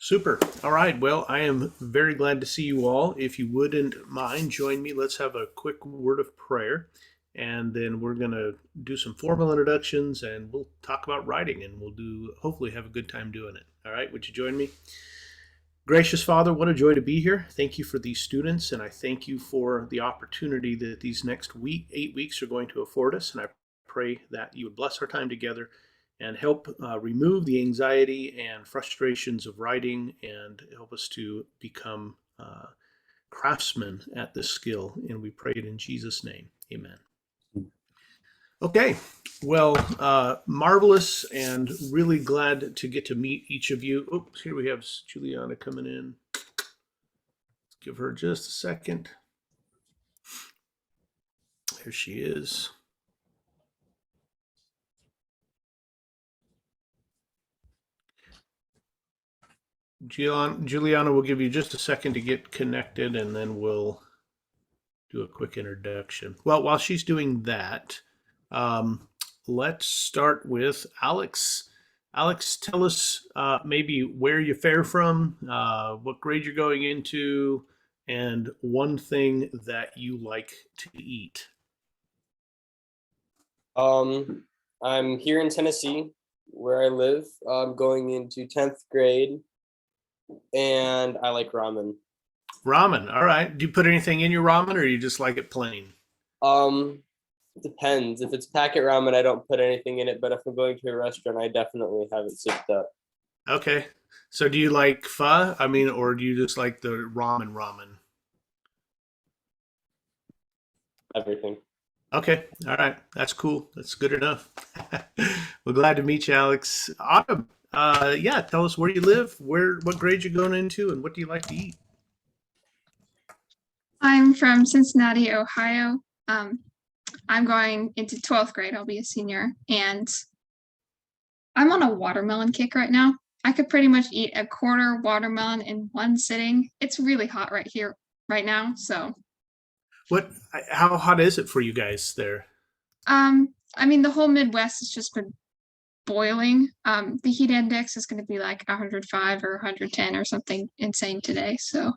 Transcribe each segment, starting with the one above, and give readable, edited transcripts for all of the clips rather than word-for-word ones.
Super. All right. Well, I am very glad to see you all. If you wouldn't mind, join me. Let's have a quick word of prayer. And then we're going to do some formal introductions and we'll talk about writing and we'll hopefully have a good time doing it. All right. Would you join me? Gracious Father, what a joy to be here. Thank you for these students. And I thank you for the opportunity that these next 8 weeks are going to afford us. And I pray that you would bless our time together and help remove the anxiety and frustrations of writing and help us to become craftsmen at this skill. And we pray it in Jesus' name. Amen. Okay, well, marvelous and really glad to get to meet each of you. Oops, here we have Juliana coming in. Let's give her just a second. There she is. Juliana will give you just a second to get connected and then we'll do a quick introduction. Well, while she's doing that, um, let's start with Alex. Alex, tell us maybe where you fare from, what grade you're going into, and one thing that you like to eat. Um, I'm here in Tennessee, where I live. I'm going into 10th grade, and I like ramen. Ramen. All right. Do you put anything in your ramen or you just like it plain? Um, Depends. If it's packet ramen, I don't put anything in it, but if I'm going to a restaurant, I definitely have it souped up. Okay. So do you like pho? I mean, or do you just like the ramen? Everything. Okay. All right. That's cool. That's good enough. Well, glad to meet you, Alex. Autumn. Yeah. Tell us where you live, what grade you're going into, and what do you like to eat? I'm from Cincinnati, Ohio. Um, I'm going into 12th grade. I'll be a senior, and I'm on a watermelon kick right now. I could pretty much eat a quarter watermelon in one sitting. It's really hot right here, right now. So, What? How hot is it for you guys there? I mean, the whole Midwest has just been boiling. The heat index is going to be like 105 or 110 or something insane today. So,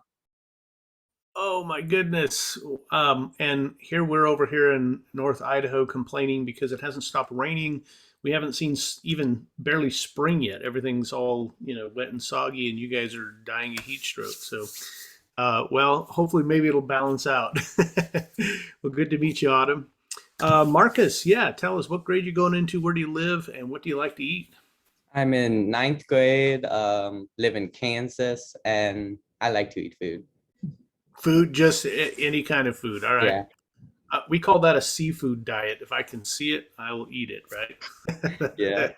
Oh my goodness. And here we're over here in North Idaho complaining because it hasn't stopped raining. We haven't seen even barely spring yet. Everything's all, wet and soggy, and you guys are dying of heat stroke. So, well, hopefully maybe it'll balance out. Well, good to meet you, Autumn. Marcus, yeah, tell us what grade you're going into, where do you live, and what do you like to eat? I'm in ninth grade, live in Kansas, and I like to eat food. Food, just any kind of food. All right. Yeah. We call that a seafood diet. If I can see it, I will eat it, Yeah.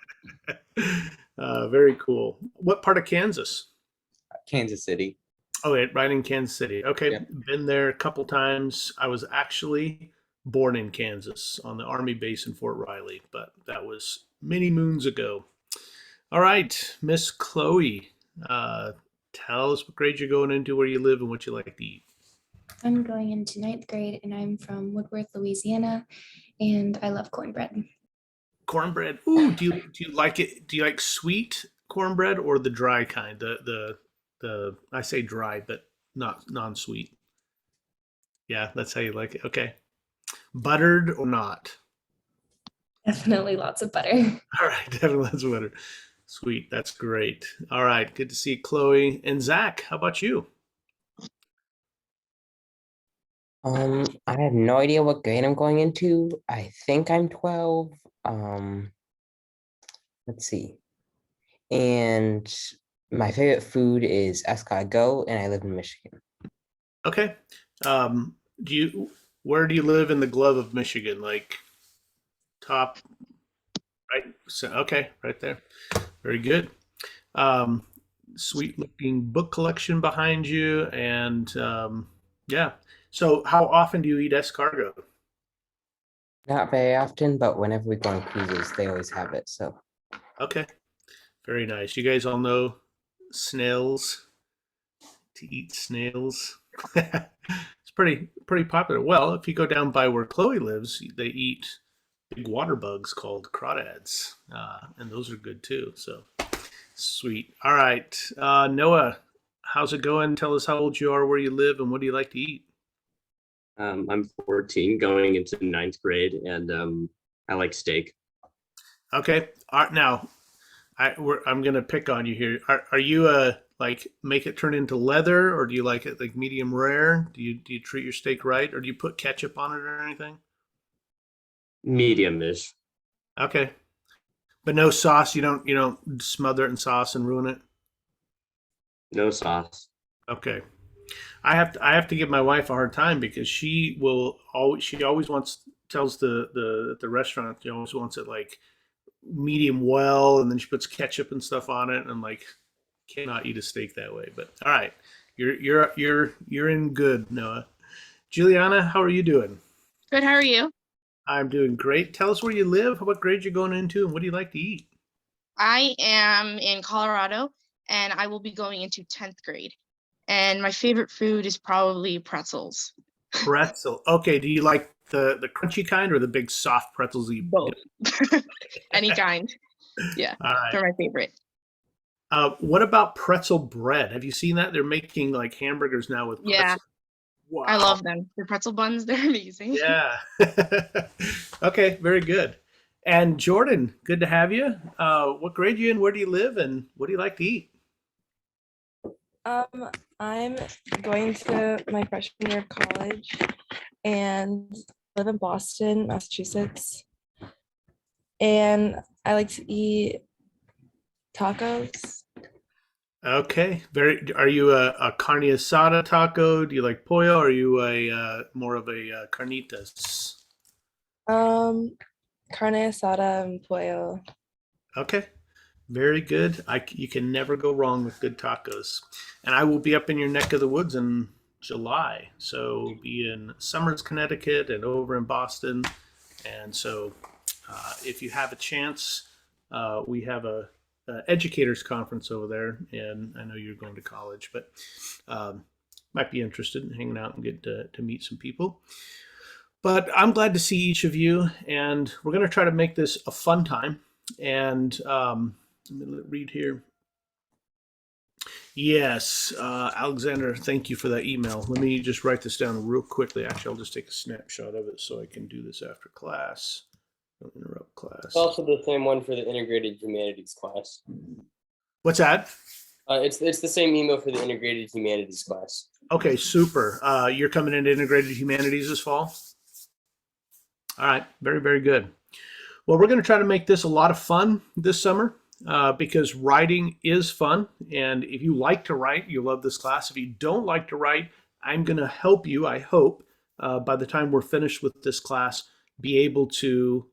right? Very cool. What part of Kansas? Kansas City. Oh, right in Kansas City. Okay, Yeah. been there a couple times. I was actually born in Kansas on the Army base in Fort Riley, but that was many moons ago. All right, Miss Chloe, uh, tell us what grade you're going into, where you live, and what you like to eat. I'm going into ninth grade and I'm from Woodworth, Louisiana, and I love cornbread. Cornbread. Ooh, do you like it? Do you like sweet cornbread or the dry kind? The I say dry, but not non-sweet. Yeah, that's how you like it. Okay. Buttered or not? Definitely lots of butter. All right, definitely that's better. Sweet, that's great. All right, good to see Chloe and Zach. How about you? I have no idea what grade I'm going into. I think I'm 12. Um, let's see. And my favorite food is escargot, and I live in Michigan. Okay. Do you where do you live in the glove of Michigan? Like top right? So okay, right there. Very good. Um, Sweet looking book collection behind you, and yeah. So how often do you eat escargot? Not very often, but whenever we go on cruises, they always have it. So Okay, very nice. You guys all know snails to eat snails. It's pretty popular. Well, if you go down by where Chloe lives, they eat big water bugs called crawdads, and those are good too. So Sweet. All right. Noah, how's it going? Tell us how old you are, where you live, and what do you like to eat? I'm 14, going into ninth grade, and I like steak. Okay. All right, now, I'm gonna pick on you here. Are you like make it turn into leather, or do you like it like medium rare? Do you treat your steak right, or do you put ketchup on it or anything? Medium-ish. Okay, but no sauce. You don't smother it in sauce and ruin it. No sauce. Okay. I have to give my wife a hard time because she always wants tells the restaurant she always wants it like medium well, and then she puts ketchup and stuff on it, and I'm like, cannot eat a steak that way. But all right, you're in good, Noah. Juliana, how are you doing? Good, how are you? I'm doing great. Tell us where you live, what grade you're going into, and what do you like to eat? I am in Colorado and I will be going into 10th grade. And my favorite food is probably pretzels. Pretzel. Okay, do you like the crunchy kind or the big soft pretzels that you Both. Any kind. Yeah, All right. they're my favorite. What about pretzel bread? Have you seen that? They're making like hamburgers now with Yeah, pretzel. Wow. I love them. The pretzel buns, they're amazing. Yeah. Okay, very good. And Jordan, good to have you. What grade you in? Where do you live? And what do you like to eat? I'm going to my freshman year of college and live in Boston, Massachusetts. And I like to eat tacos. Okay, very. Are you a carne asada taco? Do you like pollo? Or are you a more of a carnitas? Carne asada and pollo. Okay, very good. You can never go wrong with good tacos. And I will be up in your neck of the woods in July. So be in Summers, Connecticut, and over in Boston. And so, if you have a chance, we have a educators conference over there, and I know you're going to college, but might be interested in hanging out and get to meet some people. But I'm glad to see each of you, and we're going to try to make this a fun time. And let me read here. Yes, Alexander, thank you for that email. Let me just write this down real quickly. Actually, I'll just take a snapshot of it so I can do this after class. Don't interrupt class. It's also the same one for the integrated humanities class. What's that? It's the same email for the integrated humanities class. Okay, super. You're coming into integrated humanities this fall? All right, very, very good. Well, we're going to try to make this a lot of fun this summer because writing is fun. And if you like to write, you'll love this class. If you don't like to write, I'm going to help you, I hope, by the time we're finished with this class, be able to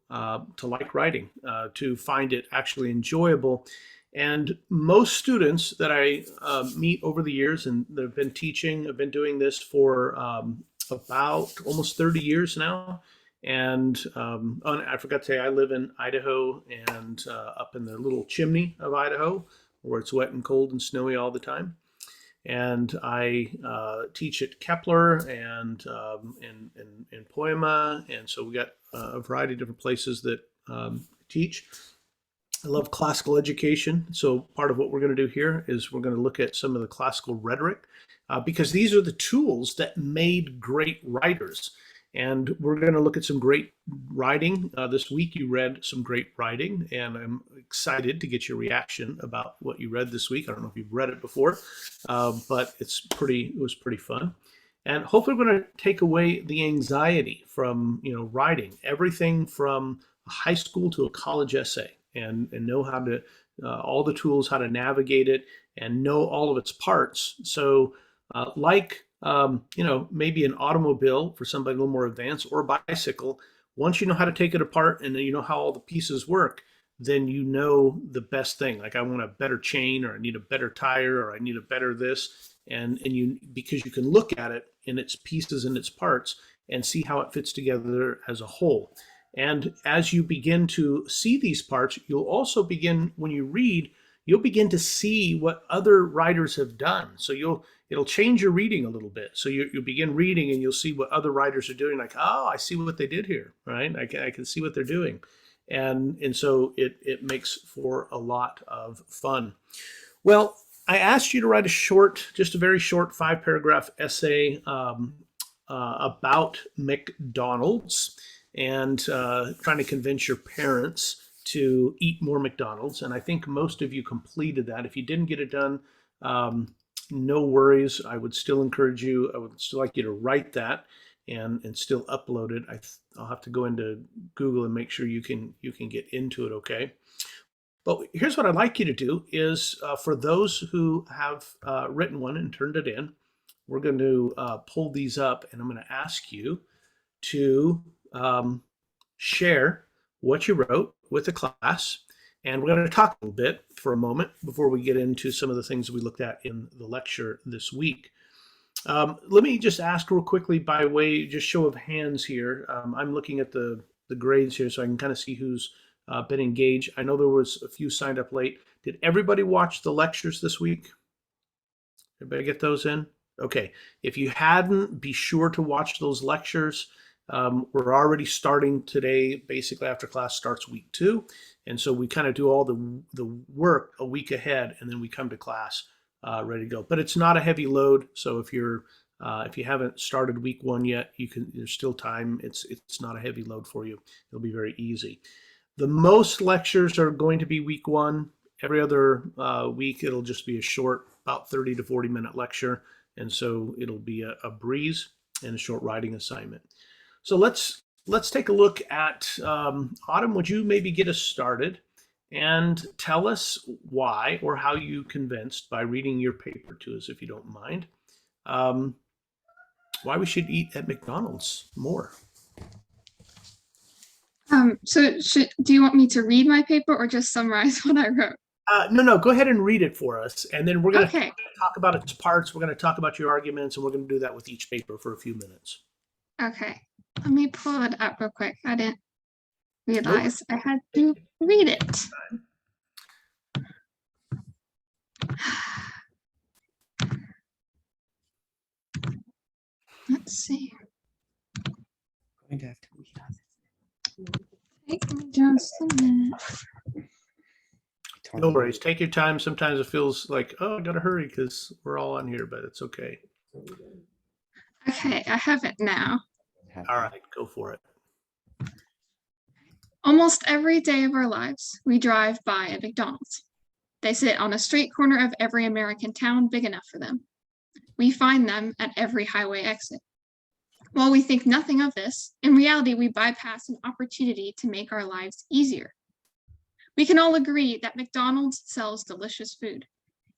like writing, to find it actually enjoyable. And most students that I meet over the years and that have been teaching, have been doing this for about almost 30 years now. And I forgot to say, I live in Idaho and up in the little chimney of Idaho, where it's wet and cold and snowy all the time. And I teach at Kepler and in Poema, and so we got a variety of different places that teach. I love classical education, so part of what we're going to do here is we're going to look at some of the classical rhetoric because these are the tools that made great writers. And we're going to look at some great writing. This week you read some great writing, and I'm excited to get your reaction about what you read this week. I don't know if you've read it before, but it was pretty fun. And hopefully we're going to take away the anxiety from writing, everything from a high school to a college essay, and know how to all the tools, how to navigate it, and know all of its parts. So maybe an automobile for somebody a little more advanced, or a bicycle, once you know how to take it apart and then you know how all the pieces work, then you know the best thing. Like, I want a better chain, or I need a better tire, or I need a better this. And because you can look at it in its pieces and its parts and see how it fits together as a whole. And as you begin to see these parts, you'll also begin, when you read, you'll begin to see what other writers have done. So it'll change your reading a little bit. So you'll begin reading and you'll see what other writers are doing. Like, oh, I see what they did here, right? I can see what they're doing. and so it makes for a lot of fun. Well, I asked you to write just a very short 5-paragraph essay about McDonald's and trying to convince your parents to eat more McDonald's. And I think most of you completed that. If you didn't get it done, no worries. I would still encourage you. I would still like you to write that and still upload it. I'll have to go into Google and make sure you can get into it. Okay. But here's what I'd like you to do is for those who have written one and turned it in, we're going to pull these up, and I'm going to ask you to share what you wrote with the class. And we're going to talk a little bit for a moment before we get into some of the things we looked at in the lecture this week. Let me just ask real quickly by way, just show of hands here. I'm looking at the grades here so I can kind of see who's been engaged. I know there was a few signed up late. Did everybody watch the lectures this week? Everybody get those in? Okay. If you hadn't, be sure to watch those lectures. We're already starting today, basically after class starts week 2. And so we kind of do all the work a week ahead, and then we come to class ready to go. But it's not a heavy load. So if you haven't started week 1 yet, there's still time. It's not a heavy load for you. It'll be very easy. The most lectures are going to be week 1. Every other week, it'll just be a short, about 30 to 40 minute lecture. And so it'll be a breeze and a short writing assignment. So let's take a look at, Autumn, would you maybe get us started and tell us why or how you convinced by reading your paper to us, if you don't mind, why we should eat at McDonald's more. So do you want me to read my paper or just summarize what I wrote? No, go ahead and read it for us. And then we're going to Okay. talk about its parts. We're going to talk about your arguments, and we're going to do that with each paper for a few minutes. Okay. Let me pull it up real quick. I didn't realize I had to read it. Let's see. Going to have to read on Take me just a minute. No worries. Take your time. Sometimes it feels like, oh, I got to hurry because we're all on here, but it's okay. Okay, I have it now. All right, go for it. Almost every day of our lives, we drive by a McDonald's. They sit on a street corner of every American town big enough for them. We find them at every highway exit. While we think nothing of this, in reality, we bypass an opportunity to make our lives easier. We can all agree that McDonald's sells delicious food.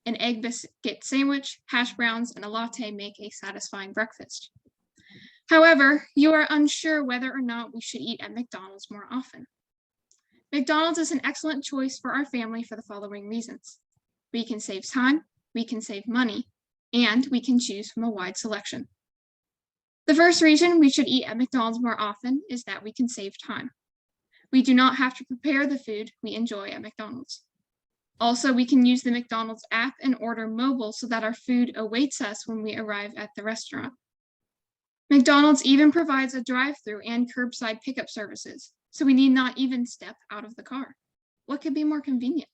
An egg biscuit sandwich, hash browns, and a latte make a satisfying breakfast. However, you are unsure whether or not we should eat at McDonald's more often. McDonald's is an excellent choice for our family for the following reasons. We can save time, we can save money, and we can choose from a wide selection. The first reason we should eat at McDonald's more often is that we can save time. We do not have to prepare the food we enjoy at McDonald's. Also, we can use the McDonald's app and order mobile so that our food awaits us when we arrive at the restaurant. McDonald's even provides a drive-through and curbside pickup services, so we need not even step out of the car. What could be more convenient?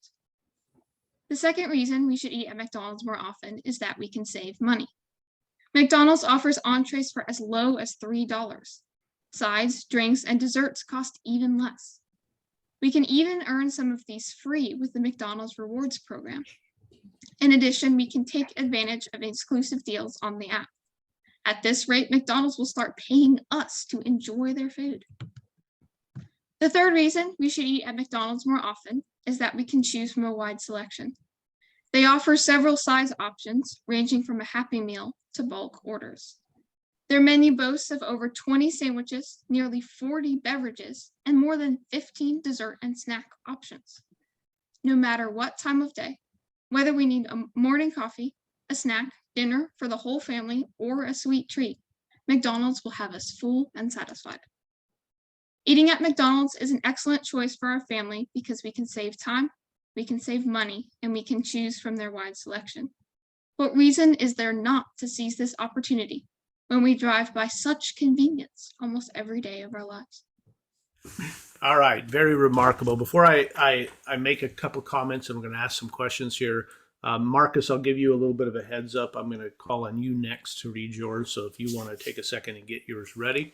The second reason we should eat at McDonald's more often is that we can save money. McDonald's offers entrees for as low as $3. Sides, drinks, and desserts cost even less. We can even earn some of these free with the McDonald's Rewards program. In addition, we can take advantage of exclusive deals on the app. At this rate, McDonald's will start paying us to enjoy their food. The third reason we should eat at McDonald's more often is that we can choose from a wide selection. They offer several size options, ranging from a Happy Meal to bulk orders. Their menu boasts of over 20 sandwiches, nearly 40 beverages, and more than 15 dessert and snack options. No matter what time of day, whether we need a morning coffee, a snack, dinner for the whole family, or a sweet treat, McDonald's will have us full and satisfied. Eating at McDonald's is an excellent choice for our family because we can save time, we can save money, and we can choose from their wide selection. What reason is there not to seize this opportunity when we drive by such convenience almost every day of our lives? All right, very remarkable. Before I make a couple comments, and we're going to ask some questions here, Marcus, I'll give you a little bit of a heads up. I'm going to call on you next to read yours. So if you want to take a second and get yours ready.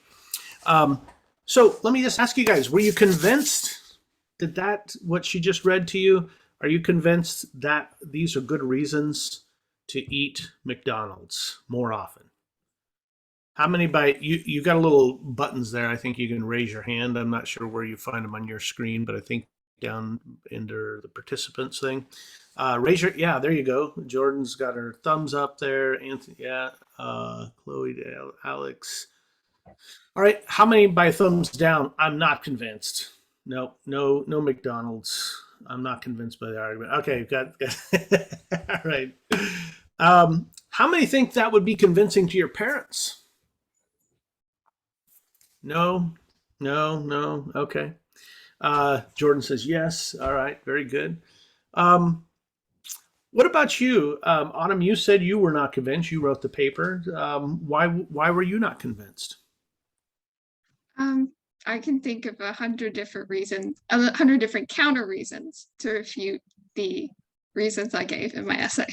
So let me just ask you guys, were you convinced? Did that, what she just read to you, are you convinced that these are good reasons to eat McDonald's more often? How many by you got a little buttons there. I think you can raise your hand. I'm not sure where you find them on your screen, but I think down under the participants thing. Raise your, yeah, there you go. Jordan's got her thumbs up there. Anthony, yeah. Chloe, Alex. All right, how many by thumbs down? I'm not convinced. No McDonald's. I'm not convinced by the argument. Okay, got all right. How many think that would be convincing to your parents? No. Okay. Jordan says yes. All right, very good. What about you, Autumn? You said you were not convinced. You wrote the paper. Why were you not convinced? I can think of 100 different reasons, 100 different counter reasons to refute the reasons I gave in my essay.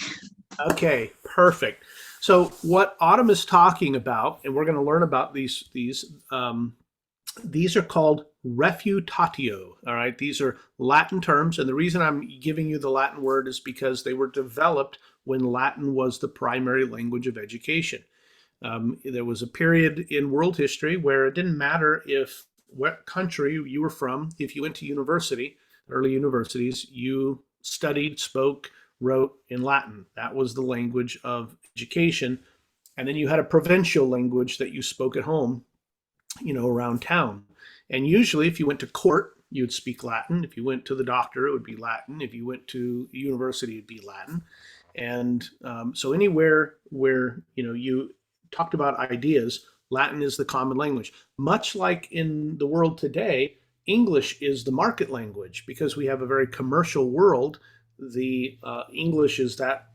Okay, perfect. So what Autumn is talking about, and we're going to learn about these are called refutatio. All right, these are Latin terms, and the reason I'm giving you the Latin word is because they were developed when Latin was the primary language of education. There was a period in world history where it didn't matter what country you were from. If you went to university, early universities, you studied, spoke, wrote in Latin. That was the language of education. And then you had a provincial language that you spoke at home, around town. And usually if you went to court, you'd speak Latin. If you went to the doctor, it would be Latin. If you went to university, it'd be Latin. And so anywhere where, you talked about ideas, Latin is the common language. Much like in the world today, English is the market language because we have a very commercial world. The English is that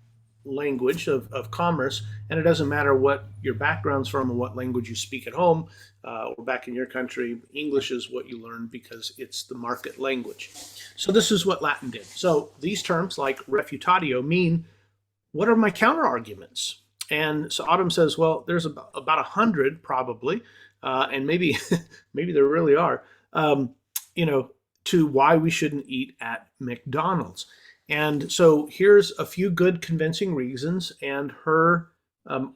language of commerce, and it doesn't matter what your background's from and what language you speak at home or back in your country. English is what you learn because it's the market language. So this is what Latin did. So these terms like refutatio mean, what are my counter arguments? And so Autumn says, well, there's about 100 probably, and maybe there really are, to why we shouldn't eat at McDonald's. And so here's a few good convincing reasons, and her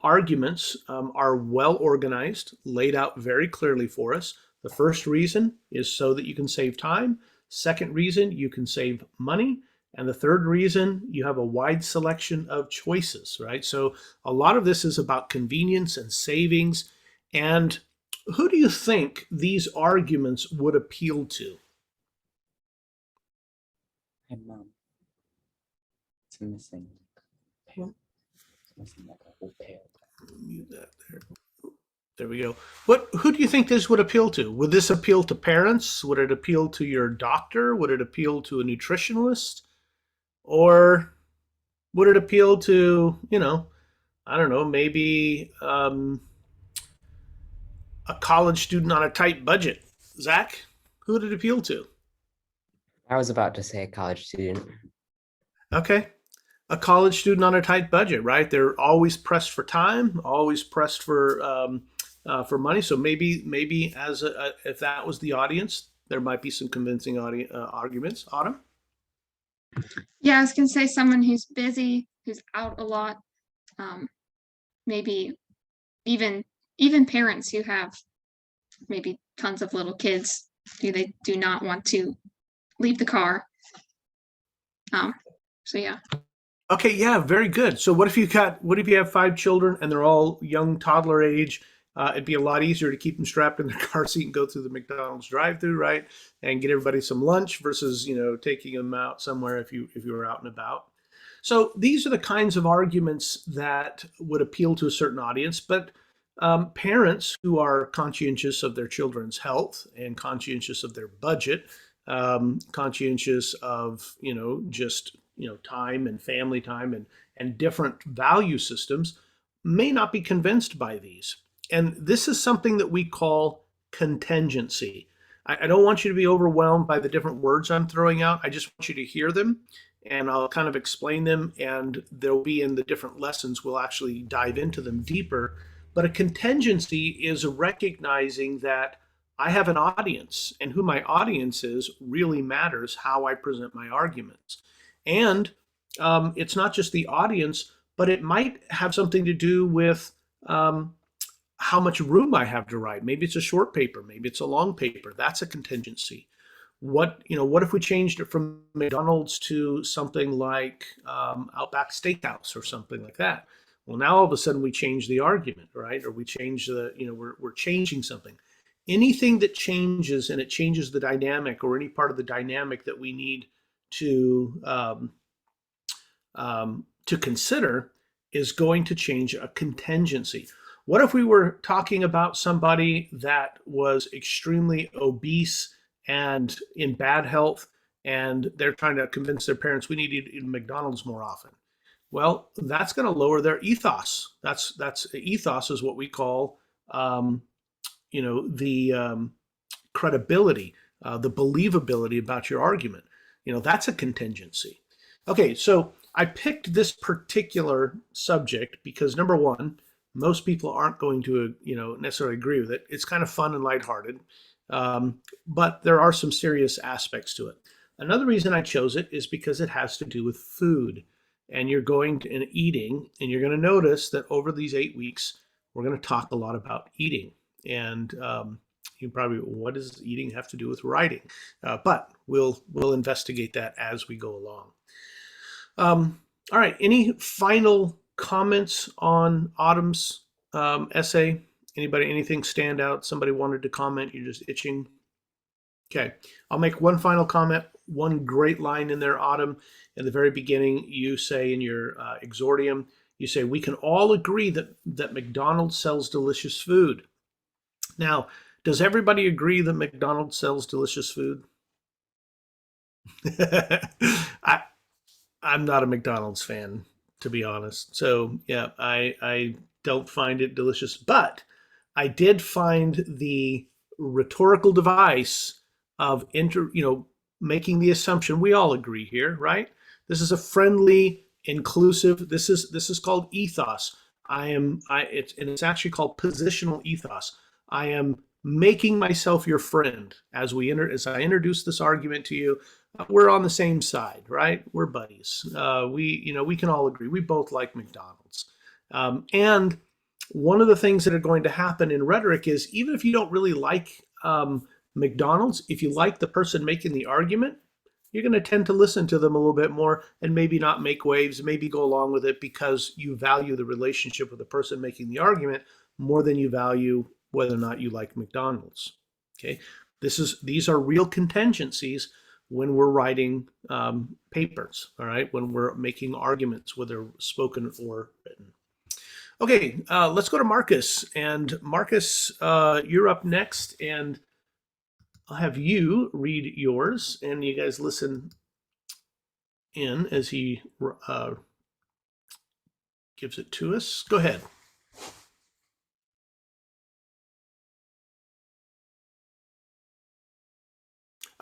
arguments are well organized, laid out very clearly for us. The first reason is so that you can save time. Second reason, you can save money. And the third reason, you have a wide selection of choices, right? So a lot of this is about convenience and savings. And who do you think these arguments would appeal to? Hey, Mom. It's missing. It's missing like a whole pair. Mute that there. There we go. Who do you think this would appeal to? Would this appeal to parents? Would it appeal to your doctor? Would it appeal to a nutritionalist? Or would it appeal to, I don't know, maybe a college student on a tight budget? Zach, who would it appeal to? I was about to say a college student. Okay. A college student on a tight budget, right? They're always pressed for time, always pressed for money. So maybe if that was the audience, there might be some convincing arguments. Autumn? Yeah, I was gonna say someone who's busy, who's out a lot, maybe even parents who have maybe tons of little kids who they do not want to leave the car. So yeah. Okay, yeah, very good. So what if you have 5 children and they're all young toddler age? It'd be a lot easier to keep them strapped in their car seat and go through the McDonald's drive-through, right? And get everybody some lunch versus, taking them out somewhere if you were out and about. So these are the kinds of arguments that would appeal to a certain audience, but parents who are conscientious of their children's health and conscientious of their budget, conscientious of, time and family time and different value systems may not be convinced by these. And this is something that we call contingency. I don't want you to be overwhelmed by the different words I'm throwing out. I just want you to hear them, and I'll kind of explain them, and they'll be in the different lessons. We'll actually dive into them deeper. But a contingency is recognizing that I have an audience, and who my audience is really matters how I present my arguments. And it's not just the audience, but it might have something to do with how much room I have to write. Maybe it's a short paper, maybe it's a long paper. That's a contingency. What if we changed it from McDonald's to something like Outback Steakhouse or something like that? Well, now all of a sudden we change the argument, right? Or we change we're changing something. Anything that changes and it changes the dynamic or any part of the dynamic that we need to consider is going to change a contingency. What if we were talking about somebody that was extremely obese and in bad health, and they're trying to convince their parents we need to eat McDonald's more often? Well, that's going to lower their ethos. That's ethos is what we call the credibility, the believability about your argument. That's a contingency. Okay, so I picked this particular subject because, number one, most people aren't going to necessarily agree with it. It's kind of fun and lighthearted, but there are some serious aspects to it. Another reason I chose it is because it has to do with food, and you're going to and eating, and you're going to notice that over these 8 weeks we're going to talk a lot about eating. And you probably, what does eating have to do with writing? But we'll investigate that as we go along. All right. Any final comments on Autumn's essay? Anybody, anything stand out? Somebody wanted to comment? You're just itching. Okay. I'll make one final comment. One great line in there, Autumn. In the very beginning, you say in your exordium, you say, we can all agree that McDonald's sells delicious food. Now, does everybody agree that McDonald's sells delicious food? I'm not a McDonald's fan, to be honest. So yeah, I don't find it delicious, but I did find the rhetorical device of making the assumption we all agree here, right? This is a friendly, inclusive. This is called ethos. It's actually called positional ethos. I am making myself your friend as I introduce this argument to you. We're on the same side, right? We're buddies. We can all agree. We both like McDonald's. And one of the things that are going to happen in rhetoric is even if you don't really like McDonald's, if you like the person making the argument, you're going to tend to listen to them a little bit more and maybe not make waves, maybe go along with it because you value the relationship with the person making the argument more than you value whether or not you like McDonald's. Okay, these are real contingencies when we're writing papers. All right, when we're making arguments, whether spoken or written. Okay, let's go to Marcus. And Marcus, you're up next, and I'll have you read yours, and you guys listen in as he gives it to us. Go ahead.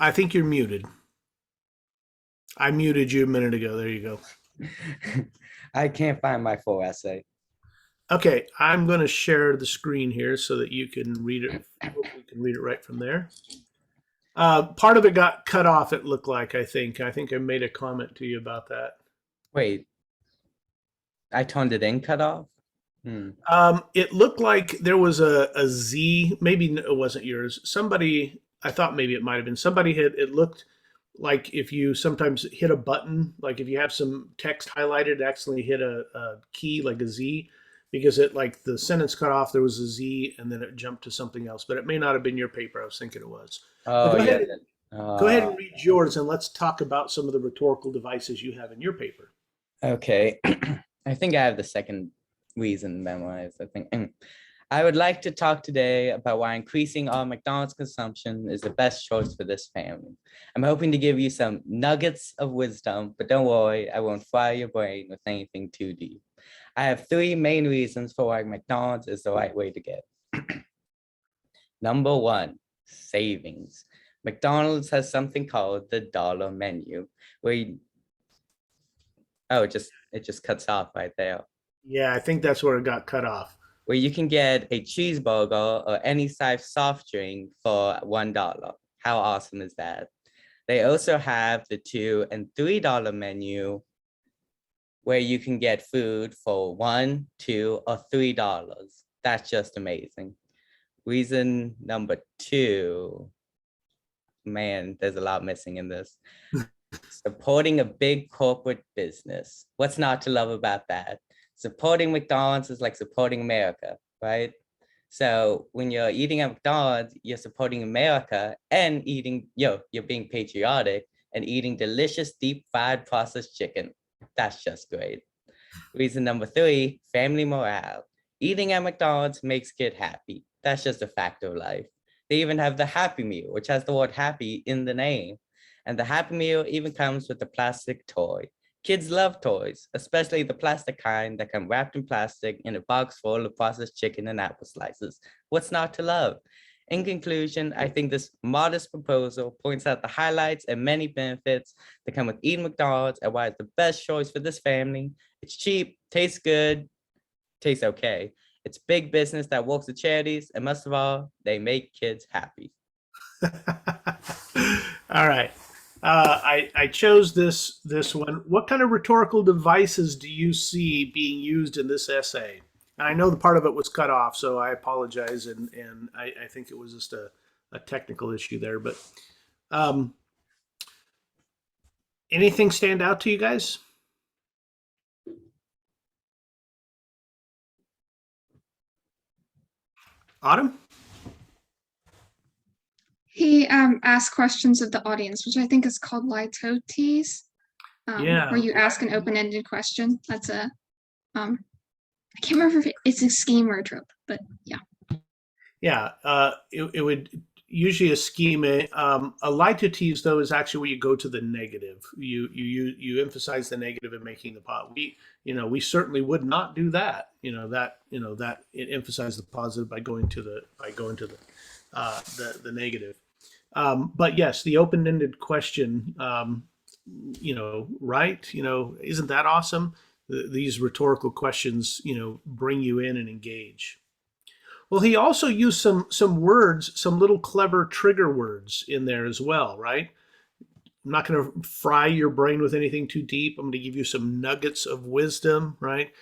I think you're muted. I muted you a minute ago. There you go. I can't find my full essay. Okay, I'm going to share the screen here so that you can read it. Hopefully you can read it right from there. Part of it got cut off, it looked like, I think. I think I made a comment to you about that. Wait, I toned it in cut off? It looked like there was a Z. Maybe it wasn't yours. Somebody, I thought maybe it might have been. Somebody it looked like if you sometimes hit a button, like if you have some text highlighted, accidentally hit a key like a Z, because it like the sentence cut off, there was a Z and then it jumped to something else. But it may not have been your paper. I was thinking it was. Oh, go ahead, yeah. Go ahead and read yours, and let's talk about some of the rhetorical devices you have in your paper. Okay. I think I have the second reason memorized. I think I would like to talk today about why increasing our McDonald's consumption is the best choice for this family. I'm hoping to give you some nuggets of wisdom, but don't worry, I won't fry your brain with anything too deep. I have 3 main reasons for why McDonald's is the right way to get. Number 1, savings. McDonald's has something called the dollar menu, where oh, it just cuts off right there. Yeah, I think that's where it got cut off. Where you can get a cheeseburger or any size soft drink for $1. How awesome is that? They also have the $2 and $3 menu, where you can get food for $1, $2, or $3. That's just amazing. Reason number 2, man, there's a lot missing in this. Supporting a big corporate business. What's not to love about that? Supporting McDonald's is like supporting America, right? So when you're eating at McDonald's, you're supporting America and you're being patriotic and eating delicious deep fried processed chicken. That's just great. Reason number 3, family morale. Eating at McDonald's makes kids happy. That's just a fact of life. They even have the Happy Meal, which has the word happy in the name. And the Happy Meal even comes with a plastic toy. Kids love toys, especially the plastic kind that come wrapped in plastic in a box full of processed chicken and apple slices. What's not to love? In conclusion, I think this modest proposal points out the highlights and many benefits that come with eating McDonald's and why it's the best choice for this family. It's cheap, tastes good, tastes okay. It's big business that works with charities, and most of all, they make kids happy. All right. I chose this one. What kind of rhetorical devices do you see being used in this essay? And I know the part of it was cut off, so I apologize, and I think it was just a technical issue there. But anything stand out to you guys? Autumn? He asked questions of the audience, which I think is called litotes. Yeah. Where you ask an open-ended question. That's a I can't remember if it's a scheme or a trope, but yeah. Yeah, it would usually a scheme. A litotes though is actually where you go to the negative. You emphasize the negative in making the pot. We certainly would not do that. That it emphasize the positive by going to the negative. But yes, the open-ended question. Right? Isn't that awesome? These rhetorical questions, bring you in and engage. Well, he also used some words, some little clever trigger words in there as well, right? I'm not going to fry your brain with anything too deep. I'm going to give you some nuggets of wisdom, right?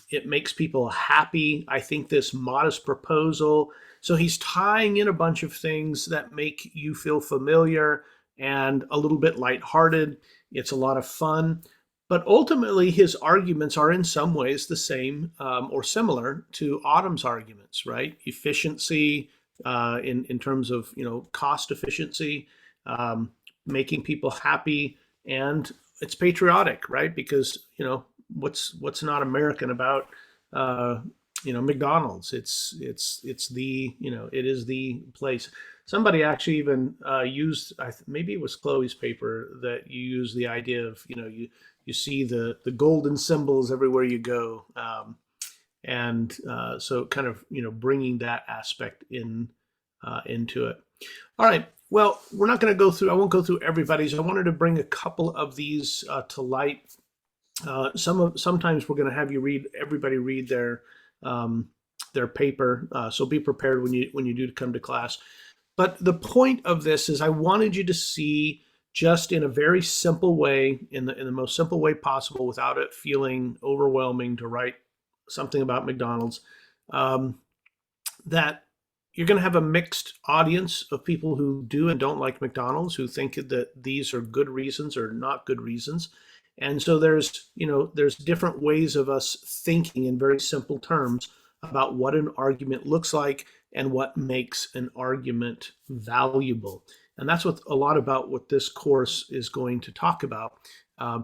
It makes people happy. I think this modest proposal. So he's tying in a bunch of things that make you feel familiar and a little bit lighthearted. It's a lot of fun. But ultimately, his arguments are in some ways the same or similar to Autumn's arguments, right? Efficiency in terms of cost efficiency, making people happy, and it's patriotic, right? Because what's not American about McDonald's? It's the it is the place. Somebody actually even used, maybe it was Chloe's paper, that you use the idea of you see the golden symbols everywhere you go, and so kind of bringing that aspect into it. All right. Well, we're not going to go through. I won't go through everybody's. I wanted to bring a couple of these to light. Sometimes we're going to have everybody read their paper. So be prepared when you do come to class. But the point of this is I wanted you to see, just in a very simple way, in the most simple way possible, without it feeling overwhelming to write something about McDonald's, that you're going to have a mixed audience of people who do and don't like McDonald's, who think that these are good reasons or not good reasons. And so there's different ways of us thinking in very simple terms about what an argument looks like and what makes an argument valuable. And that's a lot about what this course is going to talk about,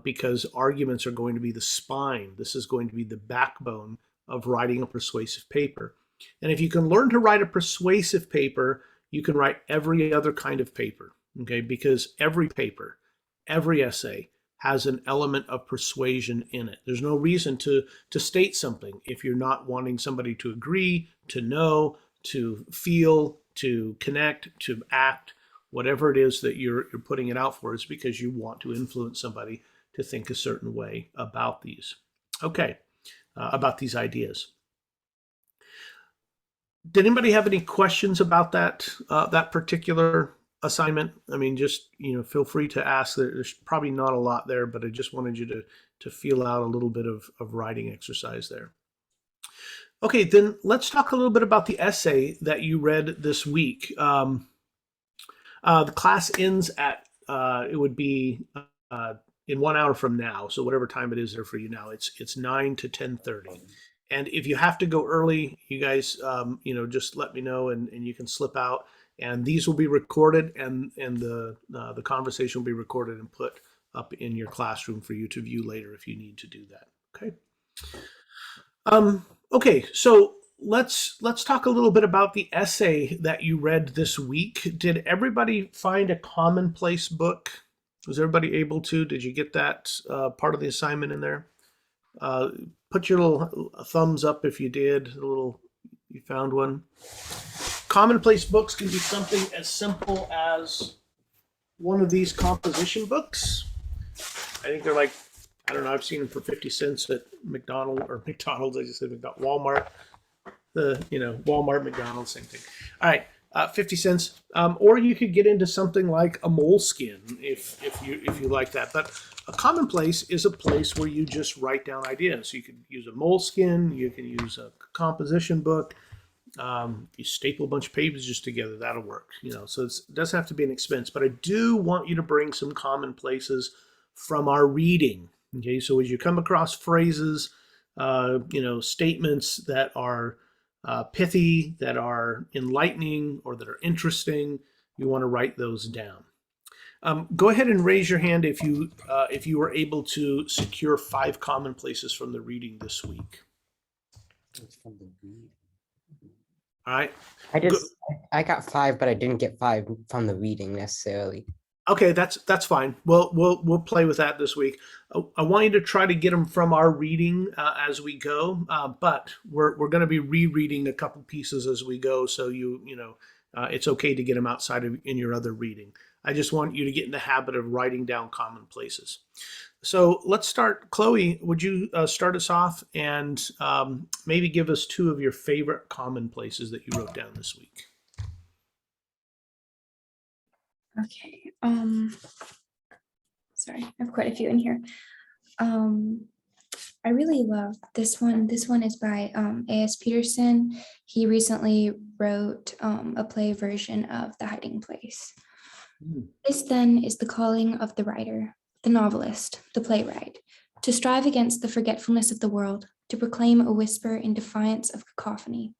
because arguments are going to be the spine. This is going to be the backbone of writing a persuasive paper. And if you can learn to write a persuasive paper, you can write every other kind of paper, okay? Because every paper, every essay has an element of persuasion in it. There's no reason to state something if you're not wanting somebody to agree, to know, to feel, to connect, to act. whatever it is that you're putting it out for is because you want to influence somebody to think a certain way about these. Okay, about these ideas. Did anybody have any questions about that that particular assignment? I mean, just feel free to ask. There's probably not a lot there, but I just wanted you to feel out a little bit of writing exercise there. Okay, then let's talk a little bit about the essay that you read this week. The class ends at it would be in 1 hour from now, so whatever time it is there for you now, it's 9 to 10:30. And if you have to go early, you guys, just let me know, and you can slip out. And these will be recorded, and the conversation will be recorded and put up in your classroom for you to view later if you need to do that. Okay. Okay. So let's talk a little bit about the essay that you read this week. Did everybody find a commonplace book? Was everybody able to? Did you get that part of the assignment in there? Put your little thumbs up if you did. You found one. Commonplace books can be something as simple as one of these composition books. I think they're like, I don't know, I've seen them for 50 cents at McDonald's, I just said Walmart. Walmart, McDonald's, same thing. All right, 50 cents. Or you could get into something like a Moleskine if you like that. But a commonplace is a place where you just write down ideas. So you can use a Moleskine, you can use a composition book. You staple a bunch of pages together, that'll work. So it doesn't have to be an expense. But I do want you to bring some commonplaces from our reading. Okay, so as you come across phrases, statements that are pithy, that are enlightening, or that are interesting, you want to write those down. Go ahead and raise your hand if you were able to secure 5 commonplaces from the reading this week. All right. I got 5, but I didn't get 5 from the reading necessarily. Okay, that's fine. We'll play with that this week. I want you to try to get them from our reading as we go, but we're going to be rereading a couple pieces as we go, so it's okay to get them outside of in your other reading. I just want you to get in the habit of writing down commonplaces. So let's start. Chloe, would you start us off and maybe give us 2 of your favorite commonplaces that you wrote down this week? Okay. Sorry, I have quite a few in here. I really love this one. This one is by A.S. Peterson. He recently wrote a play version of The Hiding Place. This then is the calling of the writer, the novelist, the playwright, to strive against the forgetfulness of the world, to proclaim a whisper in defiance of cacophony.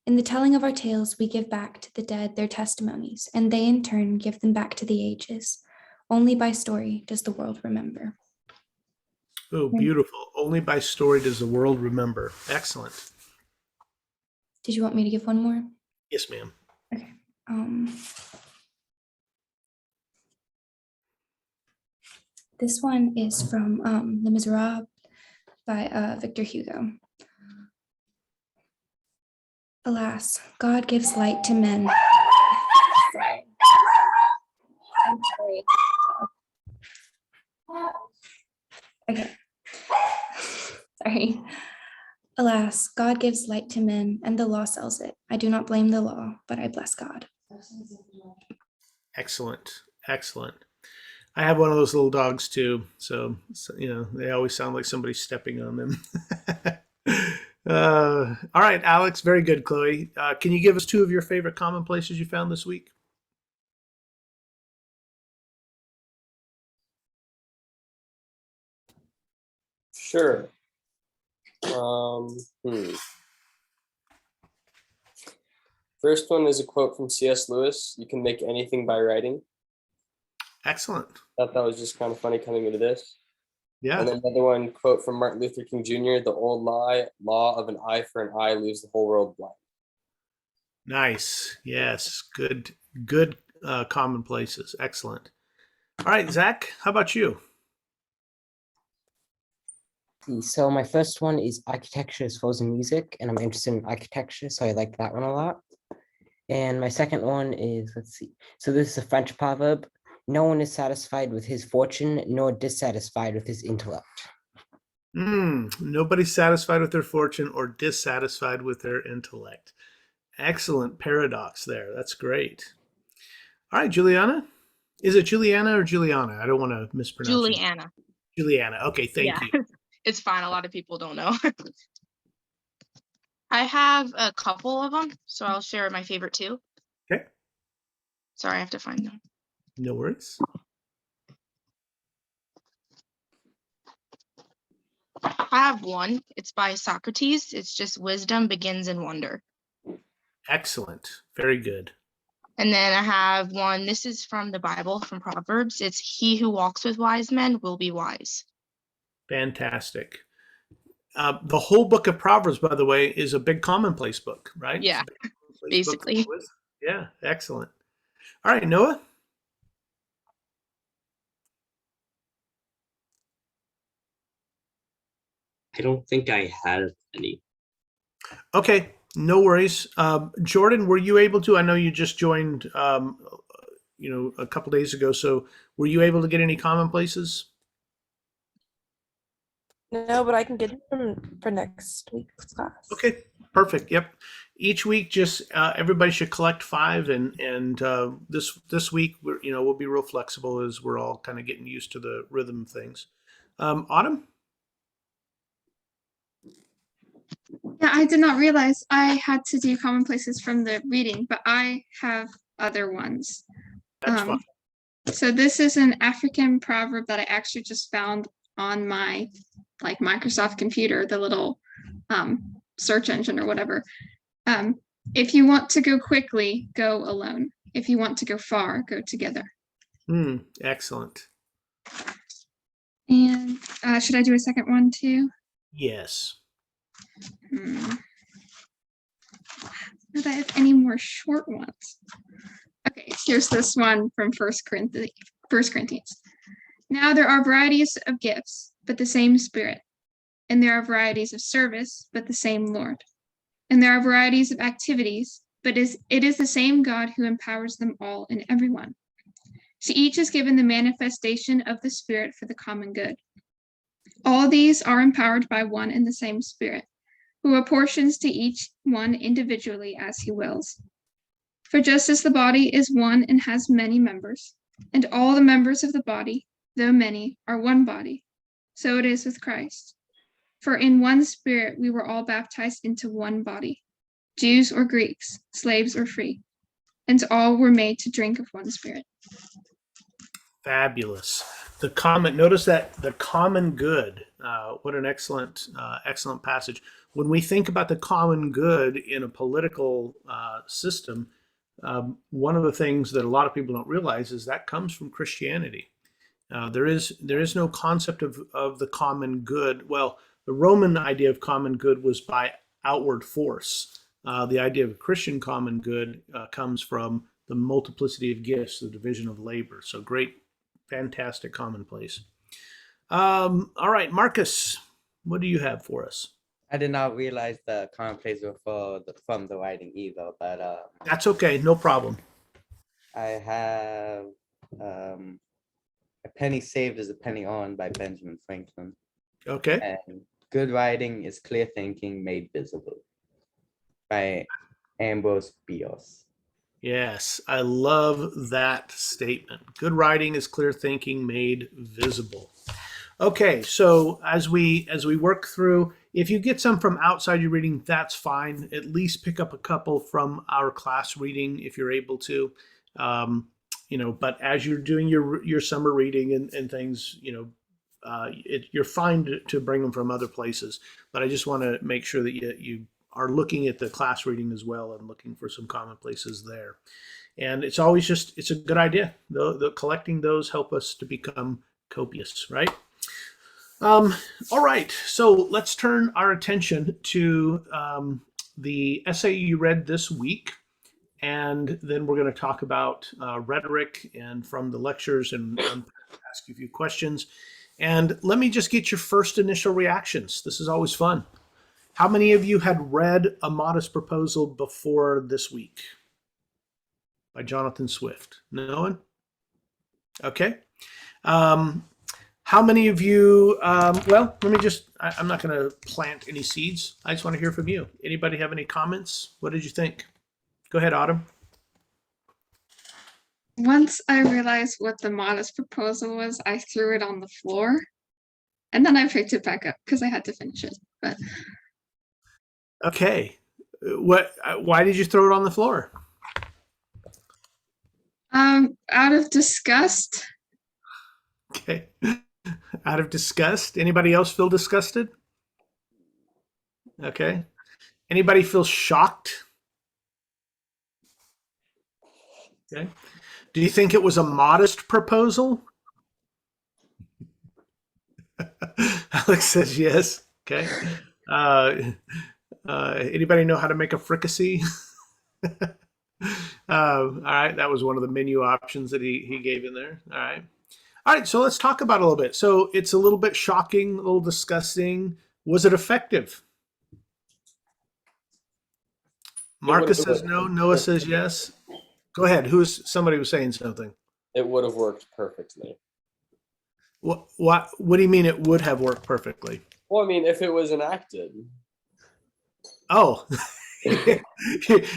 In the telling of our tales, we give back to the dead their testimonies, and they in turn give them back to the ages. Only by story does the world remember. Oh, beautiful. Only by story does the world remember. Excellent. Did you want me to give one more? Yes, ma'am. Okay. This one is from Les Miserables by Victor Hugo. Alas, God gives light to men. Sorry. I'm sorry. Okay. Sorry. Alas, God gives light to men, and the law sells it. I do not blame the law, but I bless God. Excellent. Excellent. I have one of those little dogs too, so they always sound like somebody's stepping on them. All right, Alex, very good. Chloe, can you give us 2 of your favorite commonplaces you found this week? Sure. First one is a quote from C.S. Lewis. You can make anything by writing. Excellent. Thought that was just kind of funny coming into this. Yeah. And then another one, quote from Martin Luther King Jr. The old law of an eye for an eye leaves the whole world blind. Nice. Yes. Good commonplaces. Excellent. All right, Zach, how about you? So my first one is architecture as well as music, and I'm interested in architecture, so I like that one a lot. And my second one is, let's see. So this is a French proverb. No one is satisfied with his fortune, nor dissatisfied with his intellect. Nobody's satisfied with their fortune or dissatisfied with their intellect. Excellent paradox there. That's great. All right, Juliana. Is it Juliana or Juliana? I don't want to mispronounce it. Juliana. Juliana. Okay, thank you. It's fine. A lot of people don't know. I have a couple of them, so I'll share my favorite two. Okay. Sorry, I have to find them. No worries. I have one. It's by Socrates. It's just wisdom begins in wonder. Excellent. Very good. And then I have one. This is from the Bible, from Proverbs. It's he who walks with wise men will be wise. Fantastic. The whole book of Proverbs, by the way, is a big commonplace book, right? Yeah, basically. Yeah, excellent. All right, Noah. I don't think I have any. Okay, no worries. Jordan, were you able to? I know you just joined, a couple days ago. So, were you able to get any commonplaces? No, but I can get them for next week's class. Okay, perfect. Yep. Each week, just everybody should collect 5, and this week we'll be real flexible as we're all kind of getting used to the rhythm of things. Autumn. Yeah, I did not realize I had to do commonplaces from the reading, but I have other ones. That's fine. So this is an African proverb that I actually just found on my Microsoft computer, the little search engine or whatever. If you want to go quickly, go alone. If you want to go far, go together. Excellent. And should I do a second one too? Yes. Did I have any more short ones? Okay, here's this one from 1 Corinthians. Now there are varieties of gifts, but the same Spirit. And there are varieties of service, but the same Lord. And there are varieties of activities, but it is the same God who empowers them all in everyone. To each is given the manifestation of the Spirit for the common good. All these are empowered by one and the same Spirit, who apportions to each one individually as he wills. For just as the body is one and has many members, and all the members of the body, though many, are one body, so it is with Christ. For in one Spirit we were all baptized into one body, Jews or Greeks, slaves or free, and all were made to drink of one Spirit. Fabulous. Notice that the common good. What an excellent passage. When we think about the common good in a political system, one of the things that a lot of people don't realize is that comes from Christianity. There is no concept of the common good. Well, the Roman idea of common good was by outward force. The idea of Christian common good comes from the multiplicity of gifts, the division of labor. So great, fantastic commonplace. All right, Marcus, what do you have for us? I did not realize the commonplace were from the writing either, but that's okay, no problem. I have A Penny Saved is a Penny Earned by Benjamin Franklin. Okay. And Good Writing is Clear Thinking Made Visible by Ambrose Bierce. Yes, I love that statement. Good writing is clear thinking made visible. Okay, so as we work through, if you get some from outside your reading, that's fine. At least pick up a couple from our class reading if you're able to. But as you're doing your summer reading and things, you're fine to bring them from other places. But I just want to make sure that you are looking at the class reading as well and looking for some commonplaces there. And it's always it's a good idea. The collecting those help us to become copious, right? All right, so let's turn our attention to the essay you read this week. And then we're going to talk about rhetoric and from the lectures and ask you a few questions. And let me just get your first initial reactions. This is always fun. How many of you had read A Modest Proposal before this week? by Jonathan Swift? No one? Okay. How many of you, well, let me just, I'm not going to plant any seeds. I just want to hear from you. Anybody have any comments? What did you think? Go ahead, Autumn. Once I realized what the modest proposal was, I threw it on the floor. And then I picked it back up because I had to finish it. But Okay. Why did you throw it on the floor? out of disgust. Okay. Out of disgust. Anybody else feel disgusted? Okay. Anybody feel shocked? Okay. Do you think it was a modest proposal? Alex says yes. Okay. Anybody know how to make a fricassee? All right. That was one of the menu options that he gave in there. All right. All right. So let's talk about it a little bit. So it's a little bit shocking, a little disgusting. Was it effective? Marcus says no. Noah says yes. Go ahead. Somebody was saying something. It would have worked perfectly. What do you mean it would have worked perfectly? Well, I mean, if it was enacted. Oh,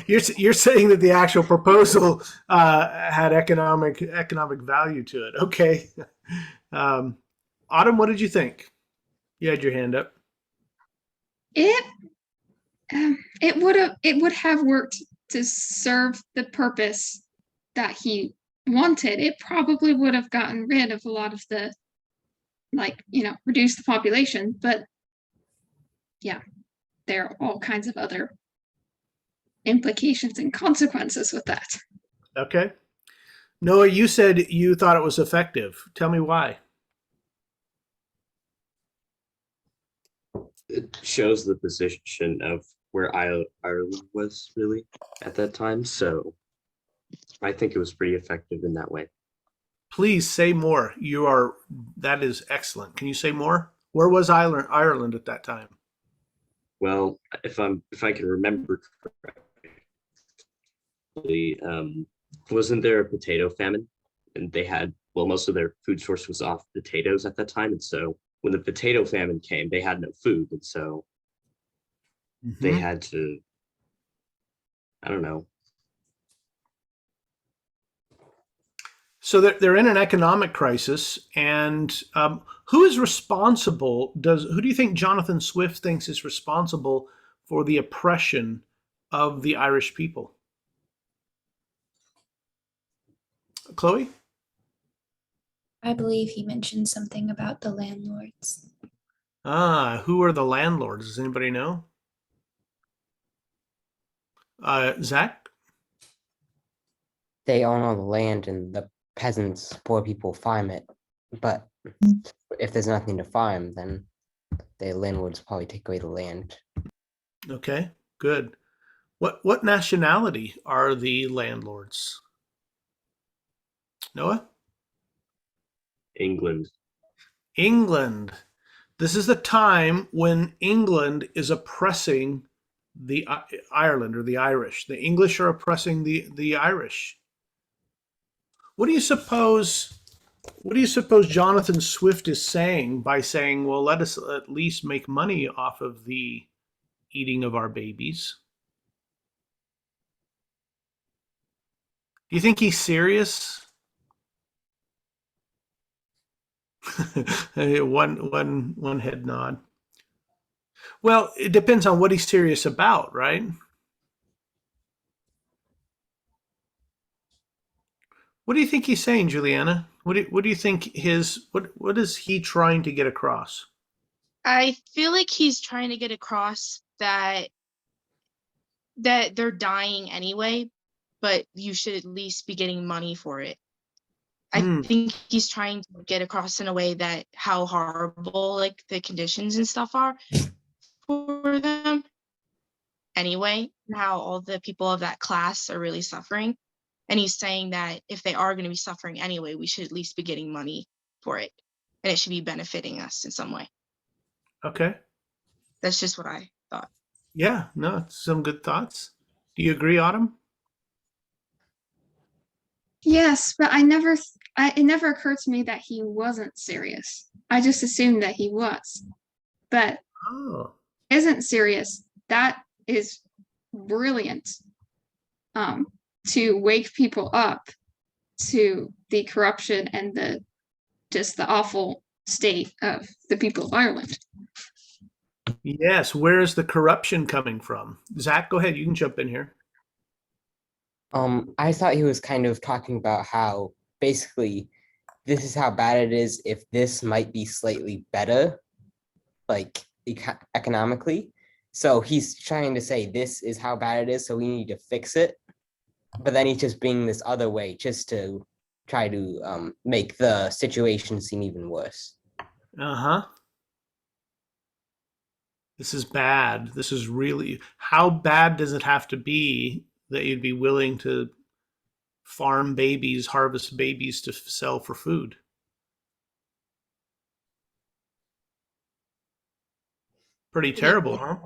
you're saying that the actual proposal had economic value to it. Okay. Autumn, what did you think? You had your hand up. It would have worked to serve the purpose that he wanted. It probably would have gotten rid of a lot of the, reduce the population. But yeah, there are all kinds of other implications and consequences with that. Okay. Noah, you said you thought it was effective. Tell me why. It shows the position of where Ireland was really at that time. So I think it was pretty effective in that way. Please say more. That is excellent. Can you say more? Where was Ireland at that time? Well, if I can remember correctly, wasn't there a potato famine? And they had, well, most of their food source was off potatoes at that time. And so when the potato famine came, they had no food. And so they had to, I don't know. So they're in an economic crisis, and who is responsible? Who do you think Jonathan Swift thinks is responsible for the oppression of the Irish people? Chloe? I believe he mentioned something about the landlords. Who are the landlords? Does anybody know? Zach? They own all the land and the peasants, poor people farm it. But if there's nothing to farm, then the landlords probably take away the land. Okay, good. What nationality are the landlords? Noah? England. England. This is the time when England is oppressing the Ireland or the Irish. The English are oppressing the Irish. What do you suppose Jonathan Swift is saying by saying, well, let us at least make money off of the eating of our babies? Do you think he's serious? one head nod. Well, it depends on what he's serious about, right? What do you think he's saying, Juliana? What do you think what is he trying to get across? I feel like he's trying to get across that they're dying anyway, but you should at least be getting money for it. I think he's trying to get across in a way that how horrible like the conditions and stuff are for them anyway, and how all the people of that class are really suffering. And he's saying that if they are going to be suffering anyway, we should at least be getting money for it. And it should be benefiting us in some way. Okay. That's just what I thought. Yeah, no, some good thoughts. Do you agree, Autumn? Yes, but it never occurred to me that he wasn't serious. I just assumed that he was, but Oh, isn't serious. That is brilliant. To wake people up to the corruption and the awful state of the people of Ireland. yes. Where is the corruption coming from? Zach, go ahead. You can jump in here. I thought he was kind of talking about how basically this is how bad it is if this might be slightly better, like economically. So he's trying to say this is how bad it is, so we need to fix it. But then he's just bringing this other way just to try to make the situation seem even worse. Uh-huh. This is bad. This is really, how bad does it have to be that you'd be willing to farm babies, harvest babies to sell for food? Pretty terrible, huh?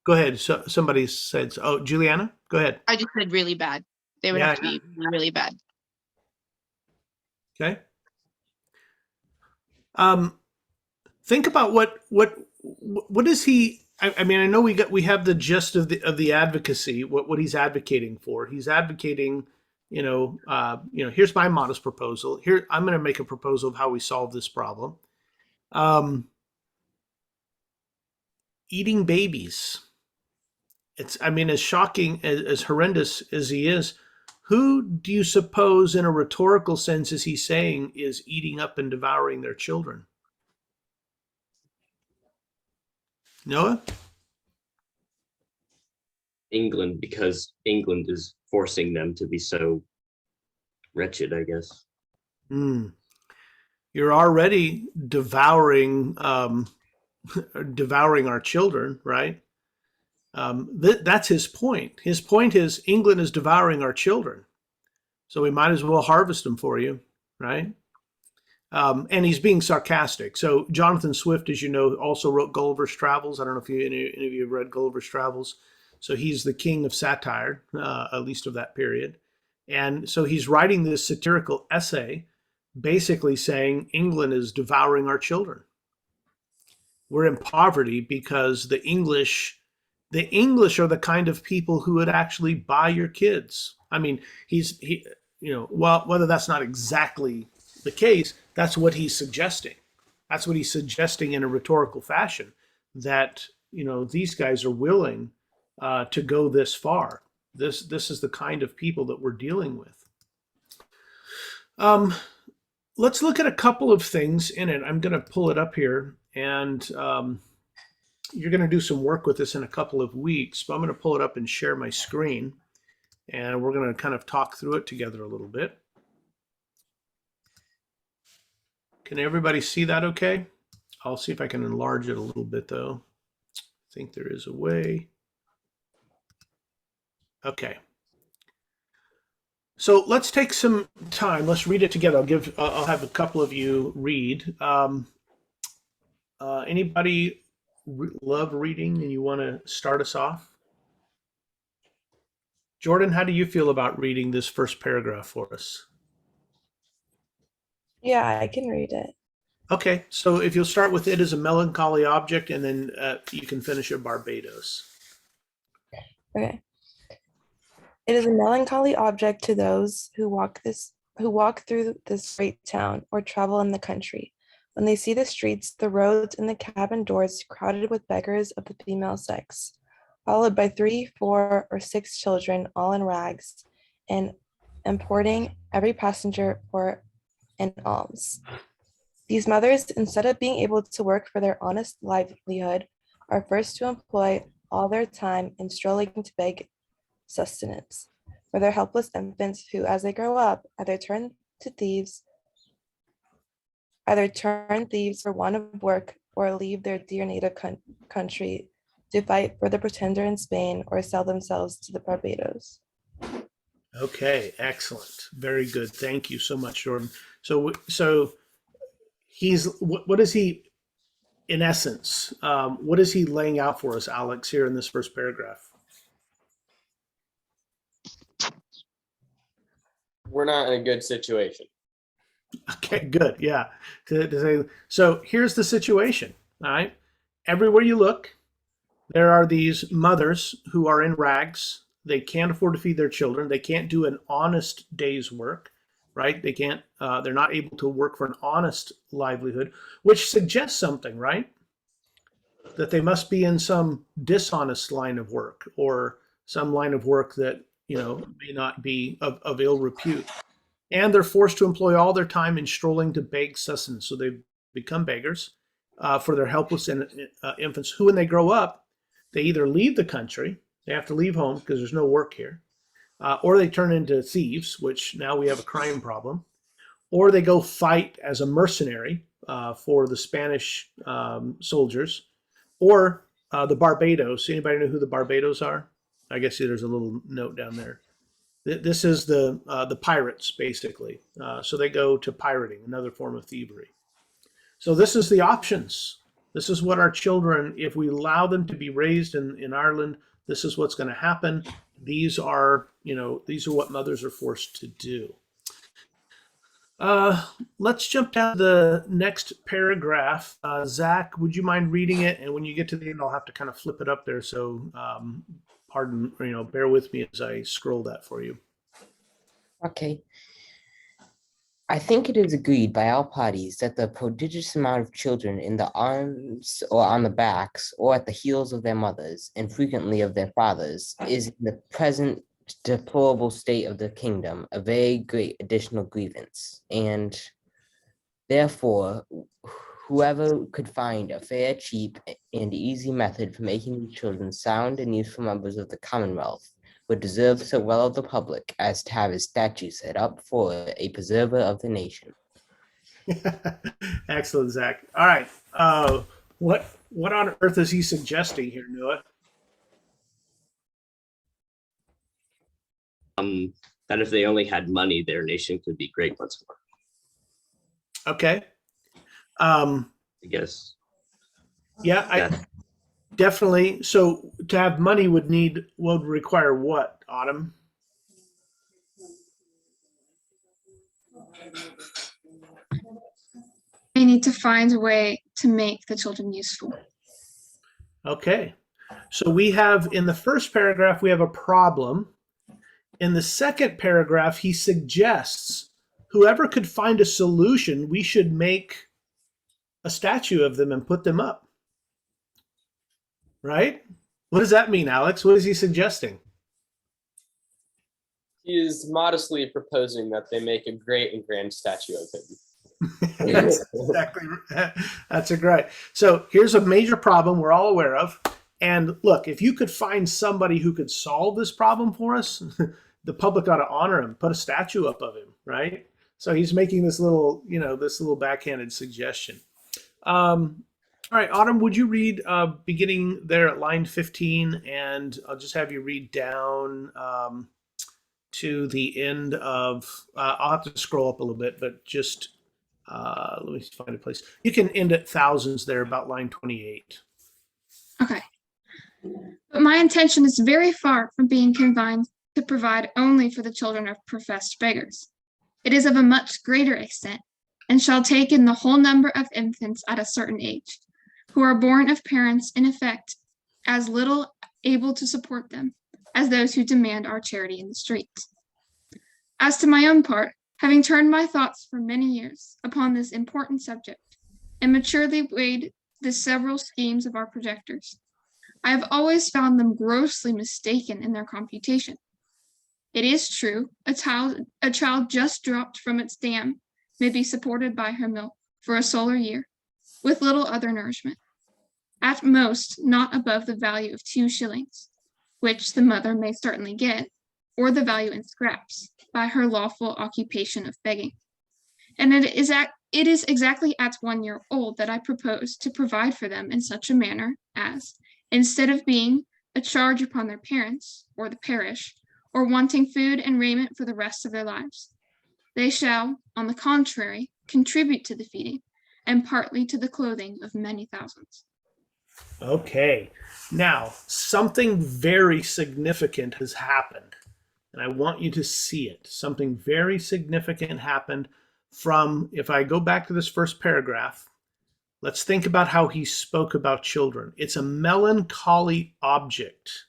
Go ahead. So somebody said, oh, Juliana, go ahead. I just said really bad. They would Yeah, have to be really bad. Okay. Think about what is he? I mean, I know we have the gist of the advocacy. What he's advocating for? He's advocating, here's my modest proposal. Here, I'm going to make a proposal of how we solve this problem. Eating babies. I mean, as shocking, as horrendous as he is, who do you suppose, in a rhetorical sense, is he saying is eating up and devouring their children? Noah? England, because England is forcing them to be so wretched, I guess. You're already devouring devouring our children, right? That's his point. His point is England is devouring our children, so we might as well harvest them for you, right? And he's being sarcastic. So Jonathan Swift, as you know, also wrote Gulliver's Travels. I don't know if any of you have read Gulliver's Travels. So he's the king of satire, at least of that period. And so he's writing this satirical essay, basically saying England is devouring our children. We're in poverty because the English are the kind of people who would actually buy your kids. I mean, well, whether that's not exactly the case, that's what he's suggesting. That's what he's suggesting in a rhetorical fashion, that these guys are willing to go this far. This is the kind of people that we're dealing with. Let's look at a couple of things in it. I'm going to pull it up here, and you're going to do some work with this in a couple of weeks. But I'm going to pull it up and share my screen, and we're going to kind of talk through it together a little bit. Can everybody see that okay? I'll see if I can enlarge it a little bit, though. I think there is a way. Okay. So let's take some time. Let's read it together. I'll have a couple of you read. Anybody love reading and you want to start us off? Jordan, how do you feel about reading this first paragraph for us? Yeah, I can read it. Okay, so if you'll start with "It is a melancholy object," and then you can finish at Barbados. Okay. It is a melancholy object to those who walk through this great town or travel in the country, when they see the streets, the roads, and the cabin doors crowded with beggars of the female sex, followed by 3, 4, or 6 children, all in rags, and importing every passenger for an alms. These mothers, instead of being able to work for their honest livelihood, are forced to employ all their time in strolling to beg sustenance for their helpless infants, who, as they grow up, either turn thieves for want of work, or leave their dear native country to fight for the pretender in Spain, or sell themselves to the Barbados. Okay, excellent. Very good. Thank you so much, Jordan. So he's, what is he, in essence, what is he laying out for us, Alex, here in this first paragraph? we're not in a good situation. Okay, good. Yeah. To say, so here's the situation. All right. Everywhere you look, there are these mothers who are in rags. They can't afford to feed their children. They can't do an honest day's work, right? They can't, they're not able to work for an honest livelihood, which suggests something, right? That they must be in some dishonest line of work or some line of work that, may not be of ill repute. And they're forced to employ all their time in strolling to beg sustenance. So they become beggars for their helpless infants who, when they grow up, they either leave the country, they have to leave home because there's no work here, or they turn into thieves, which now we have a crime problem, or they go fight as a mercenary for the Spanish soldiers, or the Barbados. Anybody know who the Barbados are? I guess there's a little note down there. This is the pirates, basically. So they go to pirating, another form of thievery. So this is the options. This is what our children, if we allow them to be raised in Ireland, this is what's going to happen. These are what mothers are forced to do. Let's jump down to the next paragraph. Zach, would you mind reading it? And when you get to the end, I'll have to kind of flip it up there. So bear with me as I scroll that for you. Okay. I think it is agreed by all parties that the prodigious amount of children in the arms or on the backs or at the heels of their mothers, and frequently of their fathers, is in the present deplorable state of the kingdom a very great additional grievance, and therefore whoever could find a fair, cheap, and easy method for making these children sound and useful members of the Commonwealth would deserve so well of the public as to have his statue set up for a preserver of the nation. Excellent, Zach. All right. What on earth is he suggesting here, Noah? That if they only had money, their nation could be great once more. Okay. I guess. Yeah, Yeah. definitely. So to have money would require what, Autumn? They need to find a way to make the children useful. Okay. So we have, in the first paragraph, we have a problem. In the second paragraph, he suggests whoever could find a solution, we should make a statue of them and put them up. Right? What does that mean, Alex? What is he suggesting? He is modestly proposing that they make a great and grand statue of him. That's exactly. That's a great. So here's a major problem we're all aware of. And look, if you could find somebody who could solve this problem for us, the public ought to honor him, put a statue up of him, right? So he's making this little backhanded suggestion. All right, Autumn, would you read beginning there at line 15, and I'll just have you read down to the end of, I'll have to scroll up a little bit, but just let me find a place. You can end at thousands there, about line 28. Okay. But my intention is very far from being confined to provide only for the children of professed beggars. It is of a much greater extent, and shall take in the whole number of infants at a certain age, who are born of parents in effect as little able to support them as those who demand our charity in the streets. As to my own part, having turned my thoughts for many years upon this important subject, and maturely weighed the several schemes of our projectors, I have always found them grossly mistaken in their computation. It is true, a child just dropped from its dam may be supported by her milk for a solar year, with little other nourishment, at most not above the value of 2 shillings, which the mother may certainly get, or the value in scraps, by her lawful occupation of begging. And it is exactly at 1 year old that I propose to provide for them in such a manner as, instead of being a charge upon their parents or the parish, or wanting food and raiment for the rest of their lives, they shall, on the contrary, contribute to the feeding and partly to the clothing of many thousands. Okay. Now, something very significant has happened. and I want you to see it. Something very significant happened from, if I go back to this first paragraph, let's think about how he spoke about children. It's a melancholy object.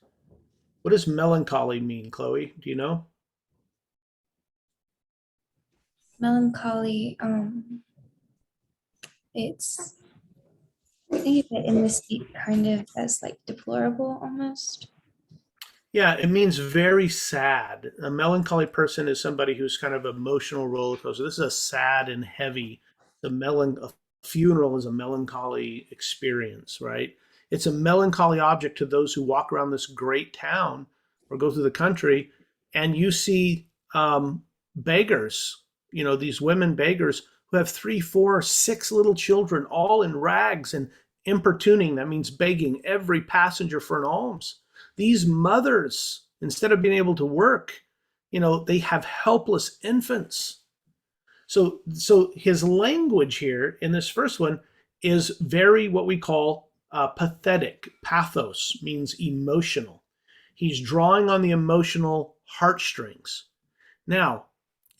What does melancholy mean, Chloe? Do you know? Melancholy, it's, I think of it in this kind of as like deplorable almost. Yeah, it means very sad. A melancholy person is somebody who's kind of emotional roller coaster. This is a sad and heavy. A funeral is a melancholy experience, right? It's a melancholy object to those who walk around this great town or go through the country, and you see beggars. You know, these women beggars who have 3, 4, 6 little children, all in rags and importuning. That means begging every passenger for an alms. These mothers, instead of being able to work, you know, they have helpless infants. So his language here in this first one is very what we call pathetic. Pathos means emotional. He's drawing on the emotional heartstrings. Now,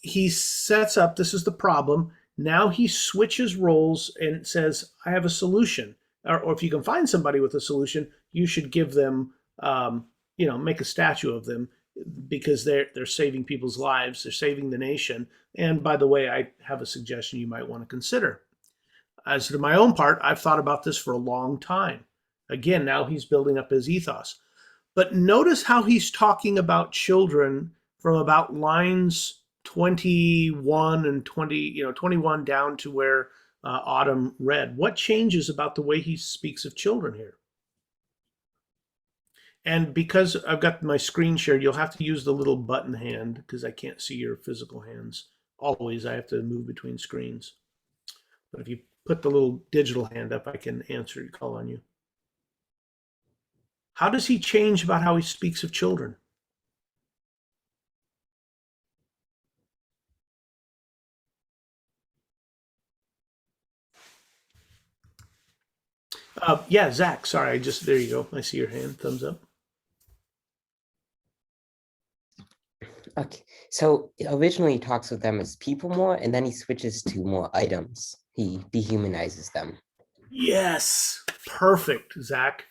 he sets up, this is the problem. Now he switches roles and says, I have a solution. Or if you can find somebody with a solution, you should give them make a statue of them, because they're saving people's lives, they're saving the nation. And by the way, I have a suggestion you might want to consider. As to my own part, I've thought about this for a long time. Again, now he's building up his ethos. But notice how he's talking about children from about lines 21 and 21 down to where Autumn read. What changes about the way he speaks of children here? And because I've got my screen shared, you'll have to use the little button hand because I can't see your physical hands. Always, I have to move between screens. But if you put the little digital hand up, I can answer your call on you. How does he change about how he speaks of children? Yeah, Zach, sorry, there you go. I see your hand, thumbs up. Okay, so originally he talks with them as people more, and then he switches to more items. He dehumanizes them. Yes, perfect, Zach,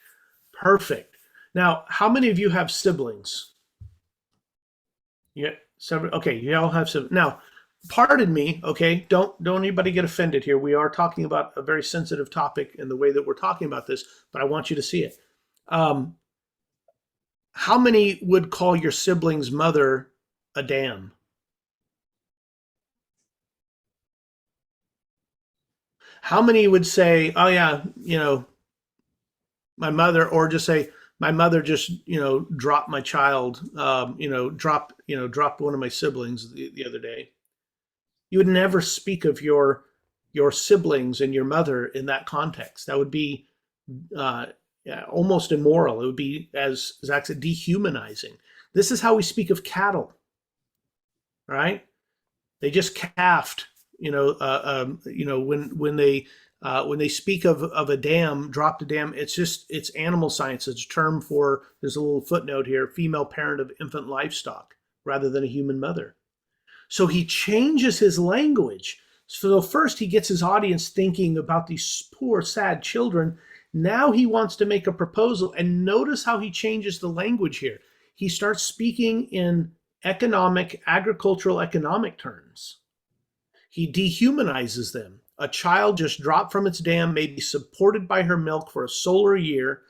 perfect. Now, how many of you have siblings? Yeah, several. Okay, you all have siblings. Now, pardon me, okay, don't anybody get offended here. We are talking about a very sensitive topic in the way that we're talking about this, but I want you to see it. How many would call your sibling's mother a dam? How many would say, oh yeah, my mother, or just say, my mother just, dropped my child, dropped one of my siblings the other day? You would never speak of your siblings and your mother in that context. That would be almost immoral. It would be, as Zach said, dehumanizing. This is how we speak of cattle, right? They just calved, when they speak of a dam, dropped a dam, it's animal science. It's a term for, there's a little footnote here, female parent of infant livestock rather than a human mother. So he changes his language. So first he gets his audience thinking about these poor, sad children. Now he wants to make a proposal, and notice how he changes the language here. He starts speaking in agricultural economic terms. He dehumanizes them. A child just dropped from its dam may be supported by her milk for a solar year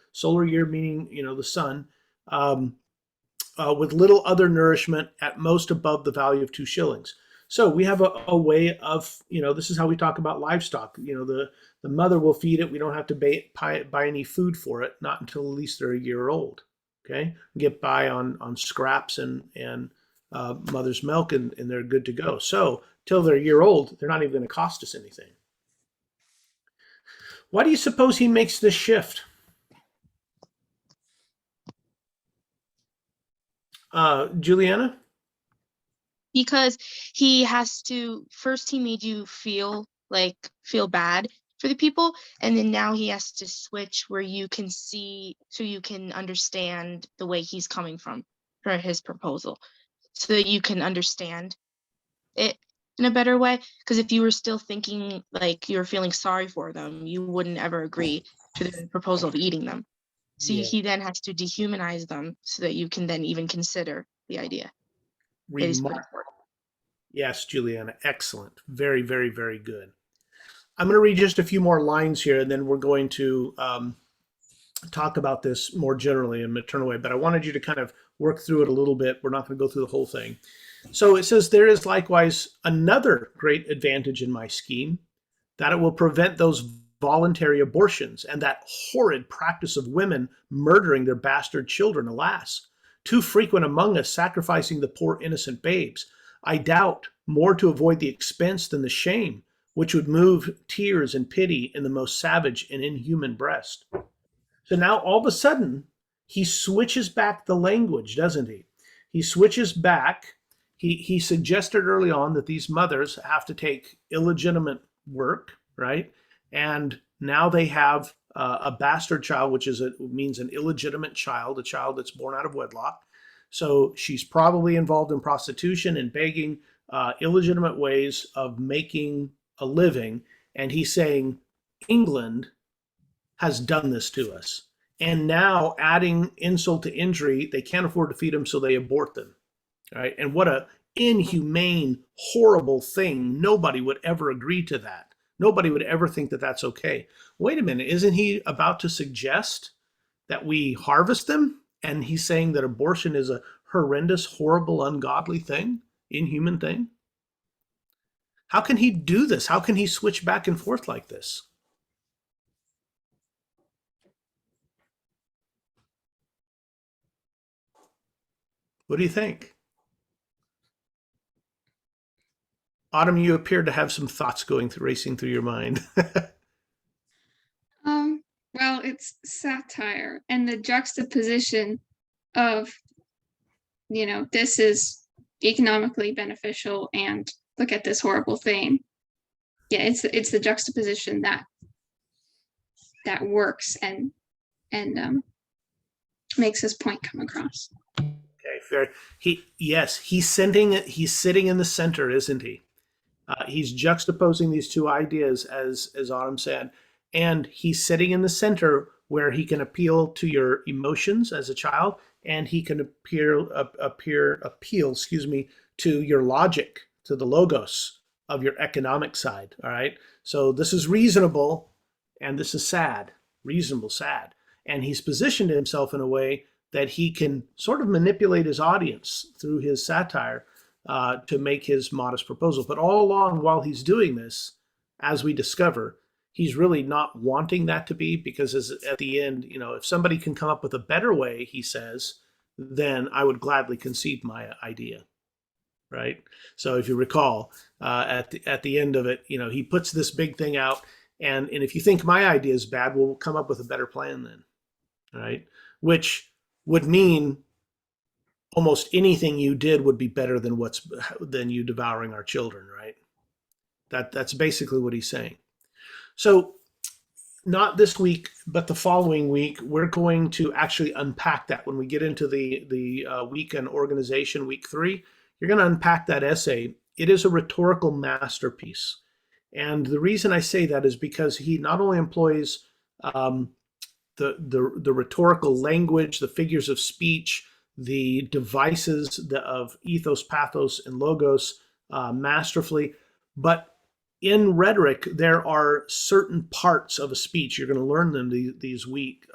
meaning, the sun, with little other nourishment, at most above the value of 2 shillings. So we have a way of, this is how we talk about livestock. The mother will feed it. We don't have to buy any food for it, not until at least they're a year old. Okay, get by on scraps and mother's milk, and they're good to go. So till they're a year old, they're not even going to cost us anything. Why do you suppose he makes this shift? Juliana? Because he has to, first he made you feel bad for the people, and then now he has to switch where you can see, so you can understand the way he's coming from for his proposal. so that you can understand it in a better way. Because if you were still thinking like you were feeling sorry for them, you wouldn't ever agree to the proposal of eating them. So Yeah. he then has to dehumanize them so that you can then even consider the idea that he's putting forward. Yes, Juliana, excellent. Very, very, very good. I'm going to read just a few more lines here, and then we're going to talk about this more generally in maternal way. But I wanted you to kind of work through it a little bit. We're not going to go through the whole thing. So it says, there is likewise another great advantage in my scheme, that it will prevent those voluntary abortions and that horrid practice of women murdering their bastard children, alas, too frequent among us, sacrificing the poor innocent babes. I doubt more to avoid the expense than the shame, which would move tears and pity in the most savage and inhuman breast. So now all of a sudden, he switches back the language, doesn't he? He switches back. He suggested early on that these mothers have to take illegitimate work, right? And now they have a bastard child, which means an illegitimate child, a child that's born out of wedlock. So she's probably involved in prostitution and begging, illegitimate ways of making a living. And he's saying, England has done this to us. And now, adding insult to injury, they can't afford to feed them, so they abort them. Right? And what a inhumane, horrible thing. Nobody would ever agree to that. Nobody would ever think that that's okay. Wait a minute, isn't he about to suggest that we harvest them? And he's saying that abortion is a horrendous, horrible, ungodly thing, inhuman thing? How can he do this? How can he switch back and forth like this? What do you think? Autumn, you appear to have some thoughts racing through your mind. Well, it's satire and the juxtaposition of, this is economically beneficial and look at this horrible thing. Yeah, it's the juxtaposition that works and makes his point come across. Okay, fair. He's sitting in the center, isn't he? He's juxtaposing these two ideas, as Autumn said, and he's sitting in the center where he can appeal to your emotions as a child, and he can appeal, to your logic, to the logos of your economic side. All right. So this is reasonable, and this is sad. Reasonable, sad, and he's positioned himself in a way that he can sort of manipulate his audience through his satire to make his modest proposal. But all along while he's doing this, as we discover, he's really not wanting that to be, because at the end, if somebody can come up with a better way, he says, then I would gladly concede my idea, right? So if you recall, at the end of it, he puts this big thing out, and if you think my idea is bad, we'll come up with a better plan then, right? Which would mean almost anything you did would be better than you devouring our children, right? That's basically what he's saying. So not this week, but the following week, we're going to actually unpack that. When we get into the week on organization, week 3, you're going to unpack that essay. It is a rhetorical masterpiece. And the reason I say that is because he not only employs the rhetorical language, the figures of speech, the devices of ethos, pathos, and logos masterfully, but in rhetoric, there are certain parts of a speech. You're going to learn them this week,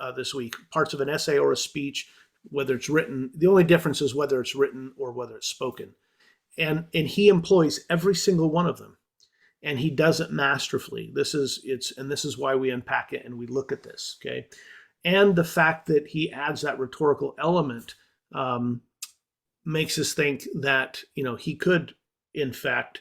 parts of an essay or a speech, whether it's written. The only difference is whether it's written or whether it's spoken. And he employs every single one of them. And he does it masterfully. This is why we unpack it and we look at this, okay? And the fact that he adds that rhetorical element makes us think that, he could, in fact,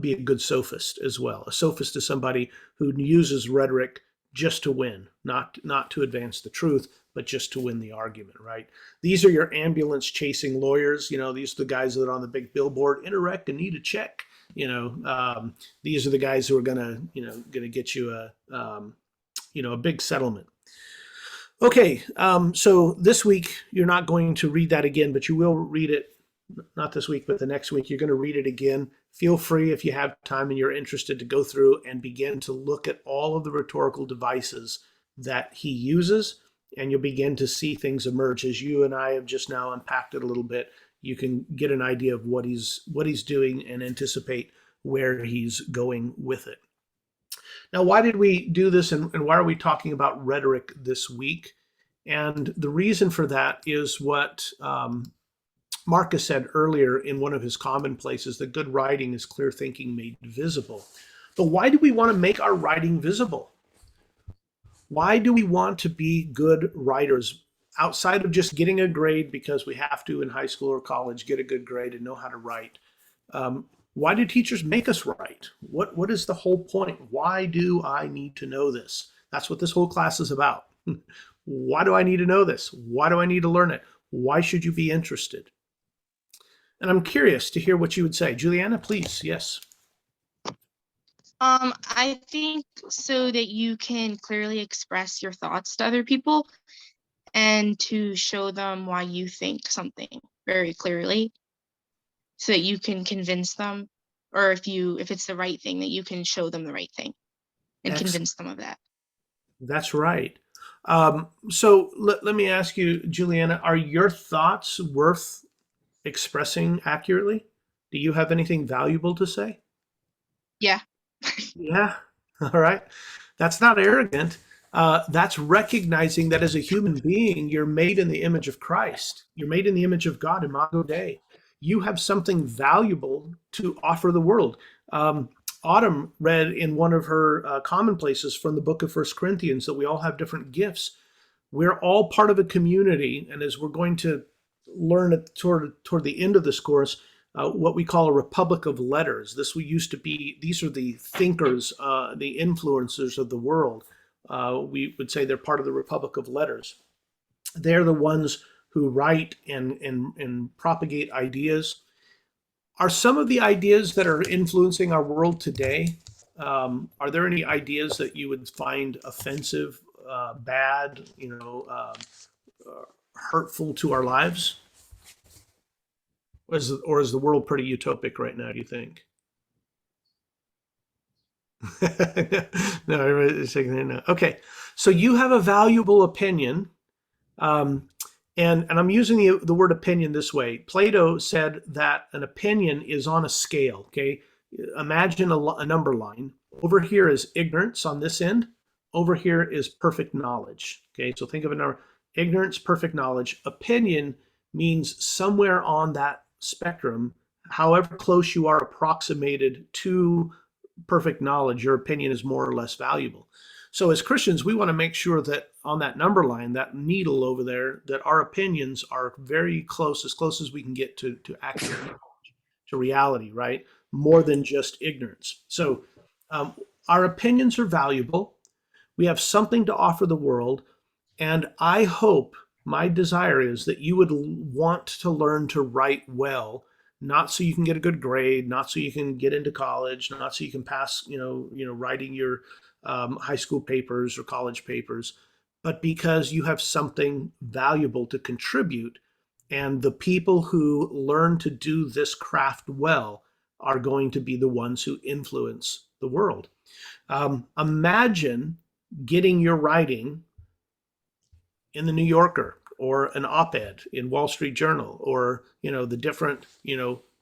be a good sophist as well. A sophist is somebody who uses rhetoric just to win, not to advance the truth, but just to win the argument, right? These are your ambulance chasing lawyers. These are the guys that are on the big billboard, interact and need a check. These are the guys who are gonna get you a big settlement. Okay, so this week you're not going to read that again, but you will read it not this week, but the next week, you're going to read it again. Feel free, if you have time and you're interested, to go through and begin to look at all of the rhetorical devices that he uses, and you'll begin to see things emerge. As you and I have just now unpacked it a little bit, you can get an idea of what he's doing and anticipate where he's going with it. Now, why did we do this, and why are we talking about rhetoric this week? And the reason for that is what Marcus said earlier in one of his commonplaces, that good writing is clear thinking made visible. But why do we want to make our writing visible? Why do we want to be good writers outside of just getting a grade because we have to in high school or college get a good grade and know how to write? Why do teachers make us write? What is the whole point? Why do I need to know this? That's what this whole class is about. Why do I need to know this? Why do I need to learn it? Why should you be interested? And I'm curious to hear what you would say. Juliana, please. Yes. I think so that you can clearly express your thoughts to other people and to show them why you think something very clearly, so that you can convince them, or if it's the right thing, that you can show them the right thing and convince them of that. That's right. So let me ask you, Juliana, are your thoughts worth expressing accurately? Do you have anything valuable to say? Yeah. Yeah. All right. That's not arrogant. That's recognizing that as a human being, you're made in the image of Christ. You're made in the image of God, Imago Dei. You have something valuable to offer the world. Autumn read in one of her commonplaces from the book of 1 Corinthians that we all have different gifts. We're all part of a community, and as we're going to learn toward the end of this course, what we call a republic of letters. These are the thinkers, the influencers of the world. We would say they're part of the republic of letters. They're the ones who write and propagate ideas. Are some of the ideas that are influencing our world today, are there any ideas that you would find offensive, bad, hurtful to our lives? Or is the world pretty utopic right now, do you think? No, everybody's shaking no. Okay, so you have a valuable opinion, and I'm using the word opinion this way. Plato said that an opinion is on a scale. Okay, imagine a number line. Over here is ignorance on this end. Over here is perfect knowledge. Okay, so think of a number: ignorance, perfect knowledge. Opinion means somewhere on that spectrum, however close you are approximated to perfect knowledge, your opinion is more or less valuable. So as Christians, we want to make sure that on that number line, that needle over there, that our opinions are very close, as close as we can get to accurate knowledge, to reality, right? More than just ignorance. So our opinions are valuable. We have something to offer the world. And I hope, my desire is that you would want to learn to write well, not so you can get a good grade, not so you can get into college, not so you can pass, writing your high school papers or college papers, but because you have something valuable to contribute. And the people who learn to do this craft well are going to be the ones who influence the world. Imagine getting your writing in the New Yorker or an op-ed in Wall Street Journal, or the different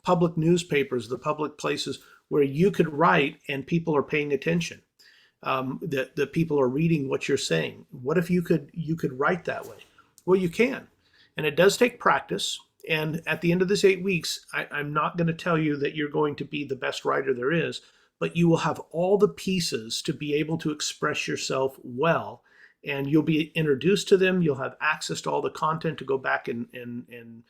public newspapers, the public places where you could write and people are paying attention. The people are reading what you're saying. What if you could write that way? Well, you can, and it does take practice. And at the end of this 8 weeks, I'm not going to tell you that you're going to be the best writer there is, but you will have all the pieces to be able to express yourself well. And you'll be introduced to them. You'll have access to all the content to go back and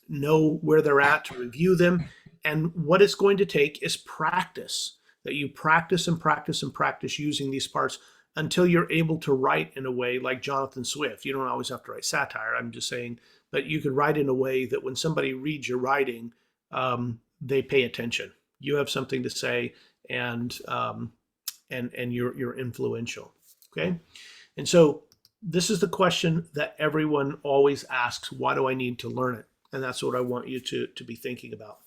know where they're at, to review them. And what it's going to take is practice, that you practice and practice and practice using these parts until you're able to write in a way like Jonathan Swift. You don't always have to write satire, I'm just saying, but you could write in a way that when somebody reads your writing, they pay attention. You have something to say, and you're influential. Okay. And so this is the question that everyone always asks: why do I need to learn it? And that's what I want you to be thinking about.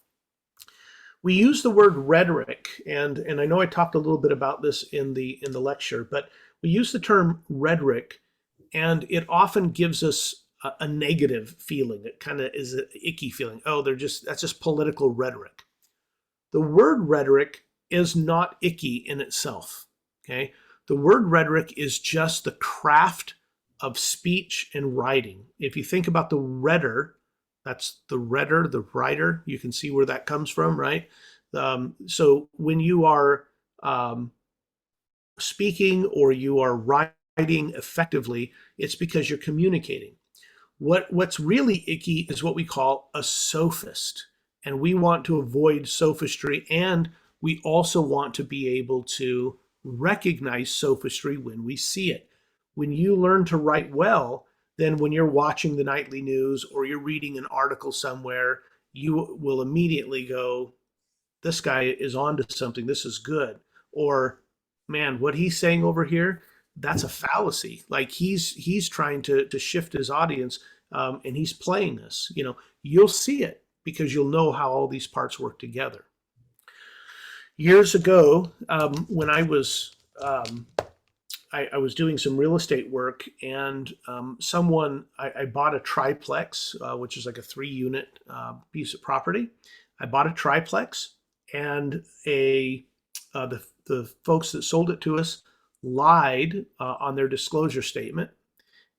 We use the word rhetoric, and I know I talked a little bit about this in the lecture, but we use the term rhetoric, and it often gives us a negative feeling. It kind of is an icky feeling. Oh, that's just political rhetoric. The word rhetoric is not icky in itself. Okay, the word rhetoric is just the craft of speech and writing. If you think about the rhetor, that's the rhetor, the writer. You can see where that comes from, right? So when you are speaking or you are writing effectively, it's because you're communicating. What's really icky is what we call a sophist. And we want to avoid sophistry, and we also want to be able to recognize sophistry when we see it. When you learn to write well, then when you're watching the nightly news or you're reading an article somewhere, you will immediately go, this guy is onto something. This is good. Or, man, what he's saying over here, that's a fallacy. Like he's trying to shift his audience, and he's playing this. You'll see it because you'll know how all these parts work together. Years ago, when I was doing some real estate work, and I bought a triplex, which is like a 3-unit piece of property. I bought a triplex, and the folks that sold it to us lied on their disclosure statement.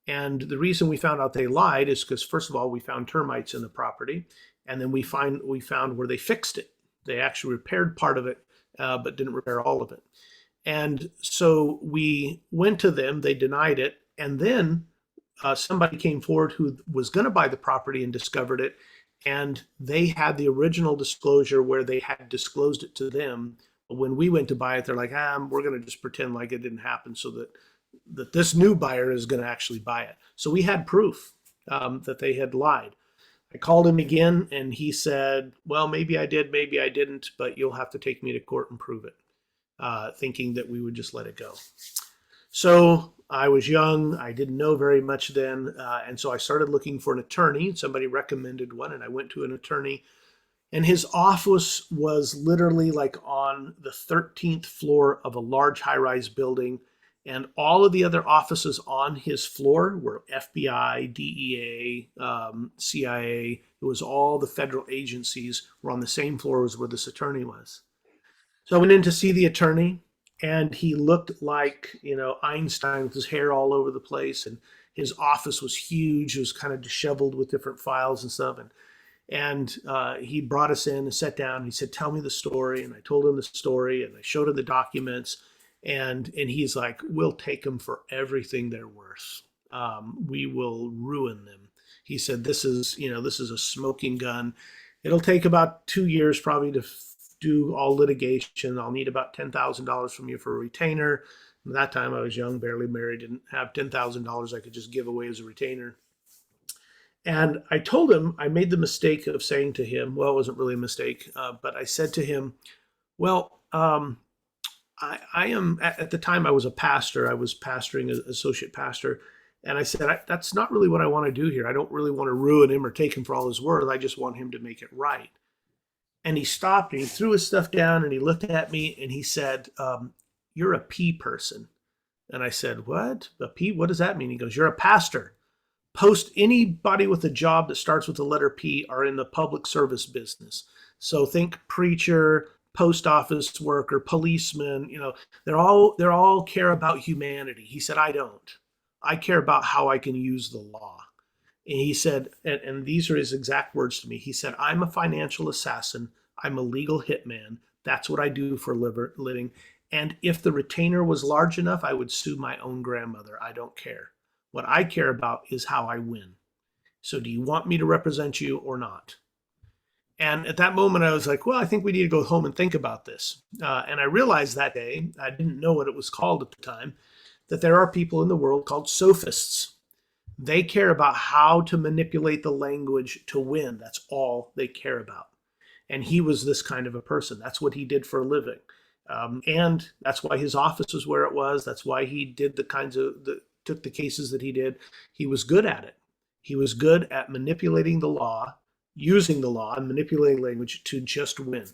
And the reason we found out they lied is because, first of all, we found termites in the property, and then we found where they fixed it. They actually repaired part of it, but didn't repair all of it. And so we went to them, they denied it, and then somebody came forward who was going to buy the property and discovered it, and they had the original disclosure where they had disclosed it to them. When we went to buy it, they're like, we're going to just pretend like it didn't happen so that this new buyer is going to actually buy it. So we had proof that they had lied. I called him again, and he said, well, maybe I did, maybe I didn't, but you'll have to take me to court and prove it. Thinking that we would just let it go. So I was young, I didn't know very much then, and so I started looking for an attorney. Somebody recommended one, and I went to an attorney, and his office was literally like on the 13th floor of a large high-rise building, and all of the other offices on his floor were FBI, DEA, CIA. It was all the federal agencies were on the same floor as where this attorney was. So I went in to see the attorney, and he looked like, Einstein with his hair all over the place, and his office was huge. It was kind of disheveled with different files and stuff. And he brought us in and sat down, and he said, tell me the story. And I told him the story, and I showed him the documents, and he's like, we'll take them for everything they're worth. We will ruin them. He said, this is a smoking gun. It'll take about 2 years probably to do all litigation. I'll need about $10,000 from you for a retainer. At that time I was young, barely married, didn't have $10,000 I could just give away as a retainer. And I told him, I made the mistake of saying to him, well, it wasn't really a mistake, but I said to him, well, I am, at the time I was a pastor, I was pastoring as associate pastor. And I said, that's not really what I want to do here. I don't really want to ruin him or take him for all his worth. I just want him to make it right. And he stopped and he threw his stuff down and he looked at me and he said, you're a P person. And I said, what? A P? What does that mean? He goes, you're a pastor. Anybody with a job that starts with the letter P are in the public service business. So think preacher, post office worker, policeman, they're all care about humanity. He said, I don't. I care about how I can use the law. And he said, and these are his exact words to me. He said, I'm a financial assassin. I'm a legal hitman. That's what I do for a living. And if the retainer was large enough, I would sue my own grandmother. I don't care. What I care about is how I win. So do you want me to represent you or not? And at that moment, I was like, well, I think we need to go home and think about this. And I realized that day, I didn't know what it was called at the time, that there are people in the world called sophists. They care about how to manipulate the language to win. That's all they care about. And he was this kind of a person. That's what he did for a living. And that's why his office was where it was. That's why he did took the cases that he did. He was good at it. He was good at manipulating the law using the law and manipulating language to just win.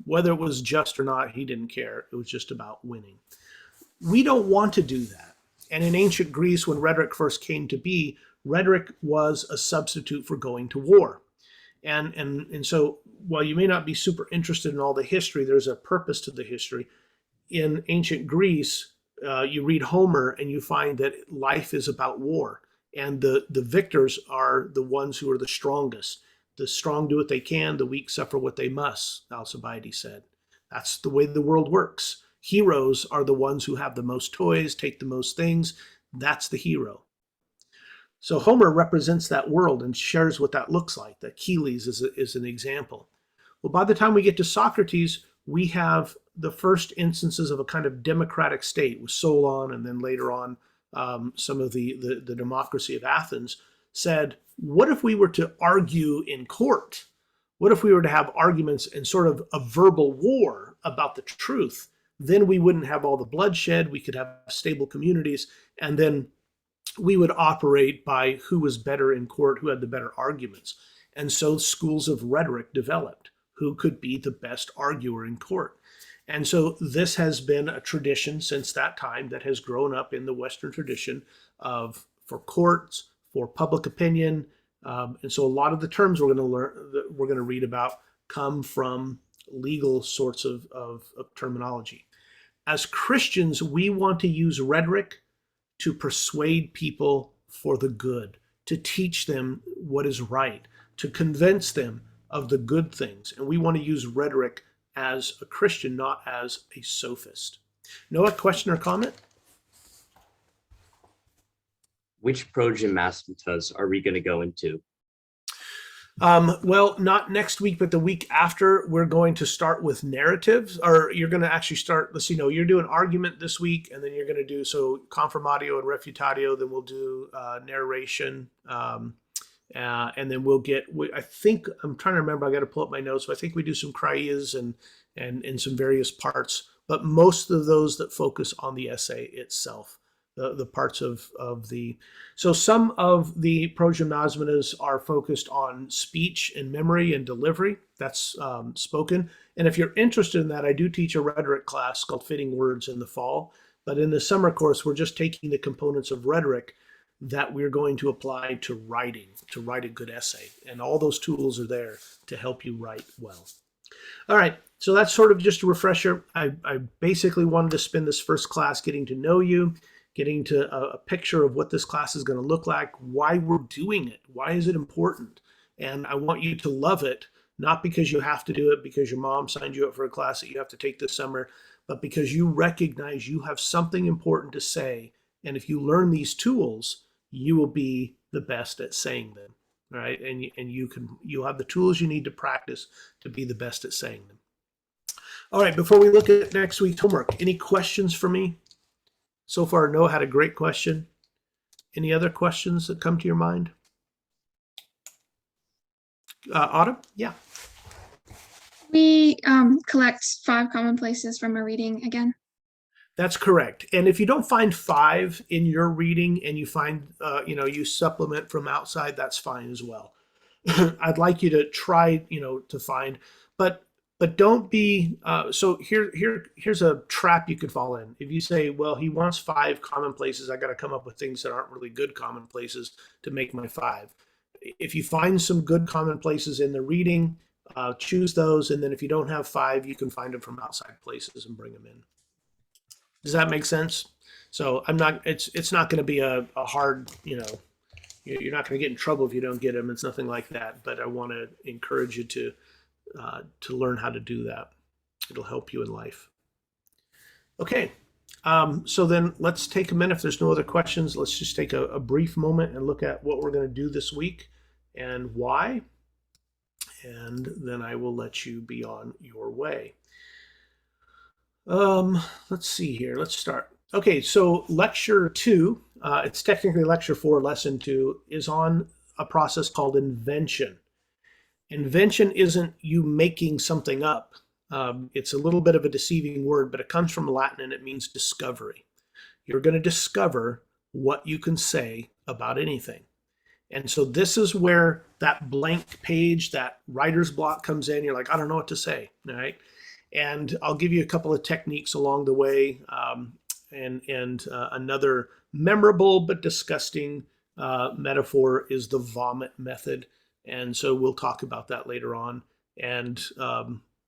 Whether it was just or not, he didn't care. It was just about winning. We don't want to do that. And in ancient Greece, when rhetoric first came to be, rhetoric was a substitute for going to war. And so while you may not be super interested in all the history, there's a purpose to the history. In ancient Greece, you read Homer and you find that life is about war. And the victors are the ones who are the strongest. The strong do what they can, the weak suffer what they must, Alcibiades said. That's the way the world works. Heroes are the ones who have the most toys, take the most things. That's the hero. So Homer represents that world and shares what that looks like. The Achilles is an example. Well, by the time we get to Socrates, we have the first instances of a kind of democratic state with Solon, and then later on some of the democracy of Athens said, what if we were to argue in court? What if we were to have arguments in sort of a verbal war about the truth? Then we wouldn't have all the bloodshed. We could have stable communities. And then we would operate by who was better in court, who had the better arguments. And so schools of rhetoric developed. Who could be the best arguer in court? And so this has been a tradition since that time that has grown up in the Western tradition of for courts, for public opinion. And so a lot of the terms we're going to learn, that we're going to read about, come from legal sorts of terminology. As Christians, we want to use rhetoric to persuade people for the good, to teach them what is right, to convince them of the good things. And we want to use rhetoric as a Christian, not as a sophist. Noah, question or comment? Which progymastematas are we going to go into? Well, not next week, but the week after, we're going to start with narratives, or you're going to actually start, let's see, no, you're doing argument this week, and then you're going to do, so confirmatio and refutatio, then we'll do narration, and then we'll get, I think, I'm trying to remember, I got to pull up my notes, but I think we do some crias and some various parts, but most of those that focus on the essay itself. The parts of the, so some of the progymnasmetas are focused on speech and memory and delivery. That's spoken. And if you're interested in that, I do teach a rhetoric class called Fitting Words in the fall. But in the summer course, we're just taking the components of rhetoric that we're going to apply to writing, to write a good essay. And all those tools are there to help you write well. All right, so that's sort of just a refresher. I basically wanted to spend this first class getting to know you, getting to a picture of what this class is going to look like, why we're doing it, why is it important? And I want you to love it, not because you have to do it because your mom signed you up for a class that you have to take this summer, but because you recognize you have something important to say. And if you learn these tools, you will be the best at saying them, right? And you'll have the tools you need to practice to be the best at saying them. All right, before we look at next week's homework, any questions for me? So far, Noah had a great question. Any other questions that come to your mind? Autumn? Yeah. We collect 5 commonplaces from a reading again. That's correct. And if you don't find 5 in your reading and you find, you supplement from outside, that's fine as well. I'd like you to try, to find, but don't be, so here's a trap you could fall in. If you say, well, he wants 5 commonplaces, I got to come up with things that aren't really good commonplaces to make my 5. If you find some good commonplaces in the reading, choose those. And then if you don't have 5, you can find them from outside places and bring them in. Does that make sense? So it's not going to be a hard, you're not going to get in trouble if you don't get them. It's nothing like that. But I want to encourage you to learn how to do that. It'll help you in life. Okay, so then let's take a minute. If there's no other questions, let's just take a brief moment and look at what we're going to do this week and why. And then I will let you be on your way. Let's see here. Let's start. Okay, so lecture 2, it's technically lecture 4, lesson 2, is on a process called invention. Invention isn't you making something up. It's a little bit of a deceiving word, but it comes from Latin and it means discovery. You're going to discover what you can say about anything. And so this is where that blank page, that writer's block comes in. You're like, I don't know what to say, all right? And I'll give you a couple of techniques along the way. Another memorable but disgusting metaphor is the vomit method. And so we'll talk about that later on. And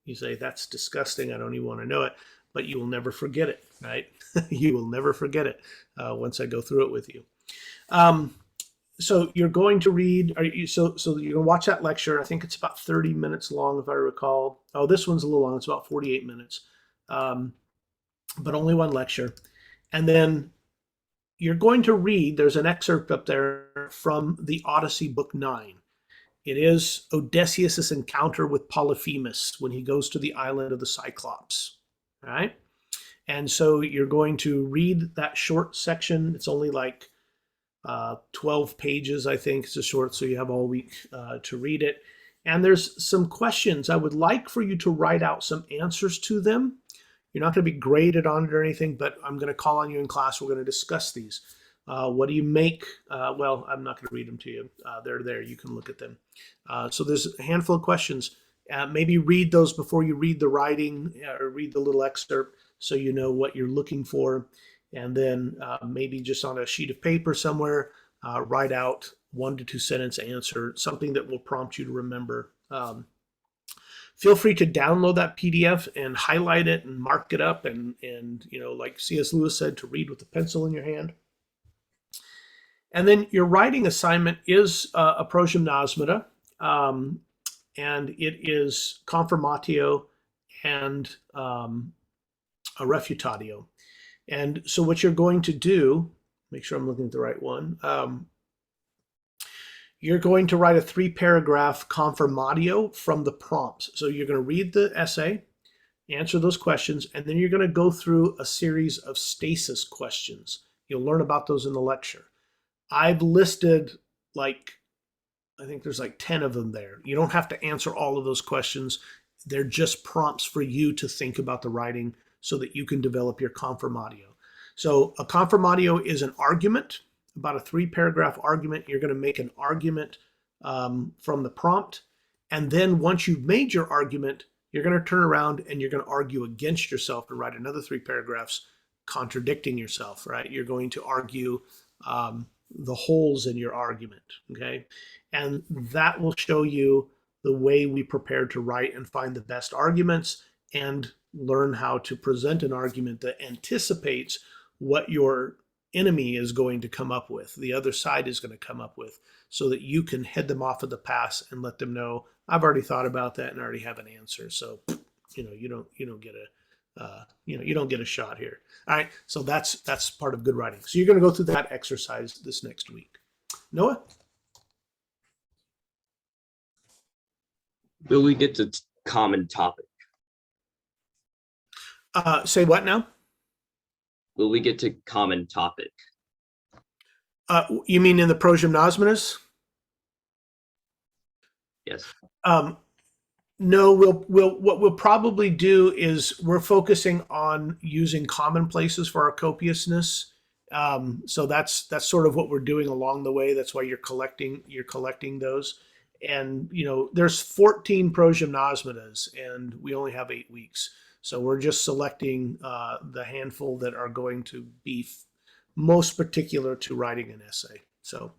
you say, that's disgusting. I don't even want to know it. But you will never forget it, right? You will never forget it once I go through it with you. So you're going to read, so you're going to watch that lecture. I think it's about 30 minutes long, if I recall. Oh, this one's a little long. It's about 48 minutes, but only one lecture. And then you're going to read, there's an excerpt up there from the Odyssey, Book 9. It is Odysseus' encounter with Polyphemus when he goes to the island of the Cyclops, all right? And so you're going to read that short section. It's only like 12 pages, I think. It's a short, so you have all week to read it. And there's some questions. I would like for you to write out some answers to them. You're not going to be graded on it or anything, but I'm going to call on you in class. We're going to discuss these. What do you make? Well, I'm not going to read them to you. They're there. You can look at them. So there's a handful of questions. Maybe read those before you read the writing or read the little excerpt so you know what you're looking for. And then maybe just on a sheet of paper somewhere, write out 1 to 2 sentence answer, something that will prompt you to remember. Feel free to download that PDF and highlight it and mark it up and you know, like C.S. Lewis said, to read with a pencil in your hand. And then your writing assignment is a progymnosmata, and it is confirmatio and a refutatio. And so what you're going to do, make sure I'm looking at the right one, you're going to write a 3-paragraph confirmatio from the prompts. So you're going to read the essay, answer those questions, and then you're going to go through a series of stasis questions. You'll learn about those in the lecture. I've listed I think there's like 10 of them there. You don't have to answer all of those questions. They're just prompts for you to think about the writing so that you can develop your confirmatio. So a confirmatio is an argument, about a 3-paragraph argument. You're going to make an argument from the prompt. And then once you've made your argument, you're going to turn around and you're going to argue against yourself and write another 3 paragraphs contradicting yourself, right? You're going to argue the holes in your argument, okay? And that will show you the way we prepare to write and find the best arguments and learn how to present an argument that anticipates what your enemy is going to come up with, the other side is going to come up with, so that you can head them off at the pass and let them know, I've already thought about that and already have an answer. So, you know, you don't get a you don't get a shot here. All right, so that's part of good writing. So you're going to go through that exercise this next week. Noah? Will we get to common topic? Say what now? Will we get to common topic? You mean in the progymnosmenas? Yes. No, what we'll probably do is we're focusing on using commonplaces for our copiousness. So that's sort of what we're doing along the way. That's why you're collecting those. And you know, there's 14 progymnosmenas, and we only have 8 weeks. So we're just selecting the handful that are going to be most particular to writing an essay. So,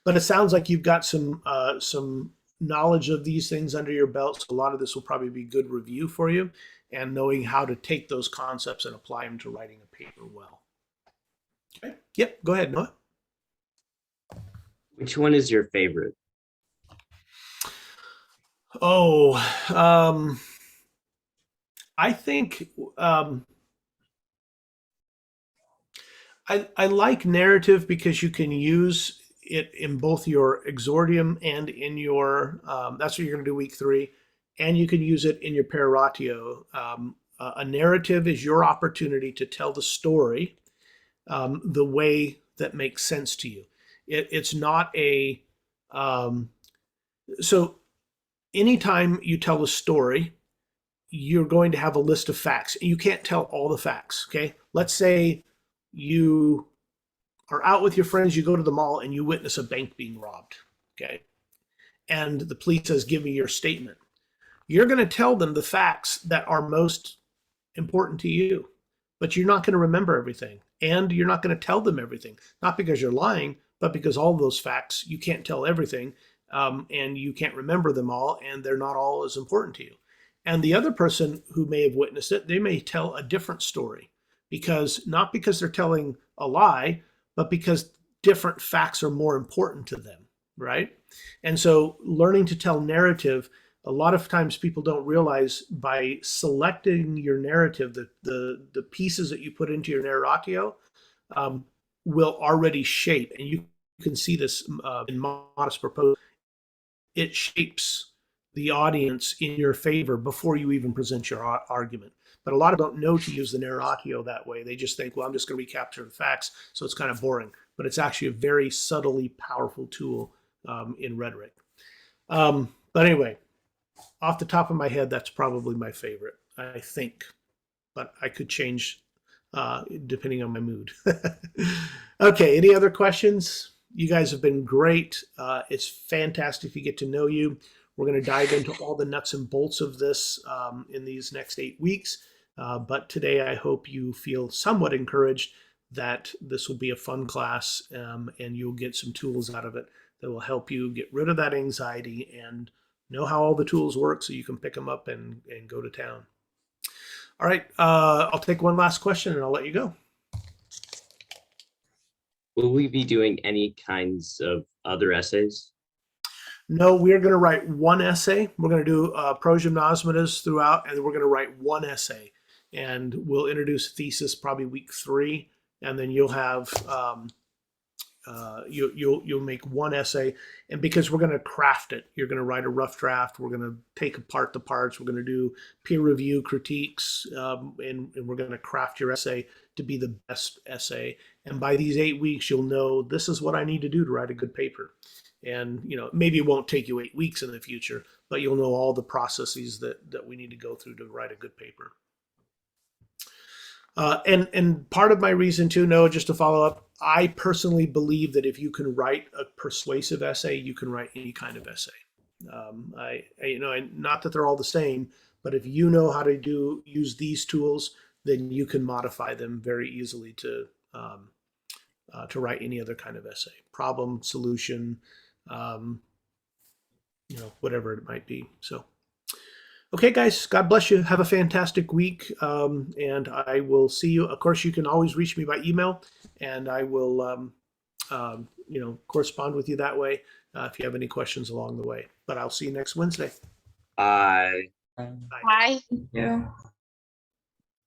but it sounds like you've got some knowledge of these things under your belt. So a lot of this will probably be good review for you and knowing how to take those concepts and apply them to writing a paper well. Okay. Yep. Go ahead, Noah. Which one is your favorite? Oh, I think I like narrative because you can use it in both your exordium and in your, that's what you're going to do week 3, and you can use it in your peroratio. A narrative is your opportunity to tell the story the way that makes sense to you. It's not a, so anytime you tell a story, you're going to have a list of facts. You can't tell all the facts, okay? Let's say you are out with your friends, you go to the mall and you witness a bank being robbed, okay, and the police says, give me your statement, you're going to tell them the facts that are most important to you, but you're not going to remember everything. And you're not going to tell them everything, not because you're lying, but because all those facts, you can't tell everything, and you can't remember them all, and they're not all as important to you. And the other person who may have witnessed it, they may tell a different story, not because they're telling a lie, but because different facts are more important to them, right? And so learning to tell narrative, a lot of times people don't realize by selecting your narrative, the pieces that you put into your narratio will already shape, and you can see this in Modest Proposal. It shapes the audience in your favor before you even present your argument. But a lot of them don't know to use the narratio that way. They just think, well, I'm just going to recapture the facts, so it's kind of boring. But it's actually a very subtly powerful tool in rhetoric. But anyway, off the top of my head, that's probably my favorite, I think. But I could change depending on my mood. Okay, any other questions? You guys have been great. It's fantastic to get to know you. We're going to dive into all the nuts and bolts of this in these next 8 weeks. But today, I hope you feel somewhat encouraged that this will be a fun class, and you'll get some tools out of it that will help you get rid of that anxiety and know how all the tools work so you can pick them up and go to town. All right, I'll take one last question and I'll let you go. Will we be doing any kinds of other essays? No, we're going to write one essay. We're going to do progymnosmetas throughout, and we're going to write one essay. And we'll introduce thesis probably week 3, and then you'll have you'll make one essay. And because we're going to craft it, you're going to write a rough draft. We're going to take apart the parts. We're going to do peer review critiques, and we're going to craft your essay to be the best essay. And by these 8 weeks, you'll know this is what I need to do to write a good paper. And maybe it won't take you 8 weeks in the future, but you'll know all the processes that we need to go through to write a good paper. And part of my reason too, Noah, just to follow up, I personally believe that if you can write a persuasive essay, you can write any kind of essay. Not that they're all the same, but if you know how to use these tools, then you can modify them very easily to write any other kind of essay, problem, solution, whatever it might be. So, okay, guys, God bless you. Have a fantastic week. And I will see you. Of course, you can always reach me by email, and I will, correspond with you that way if you have any questions along the way. But I'll see you next Wednesday. Bye. Bye. Yeah.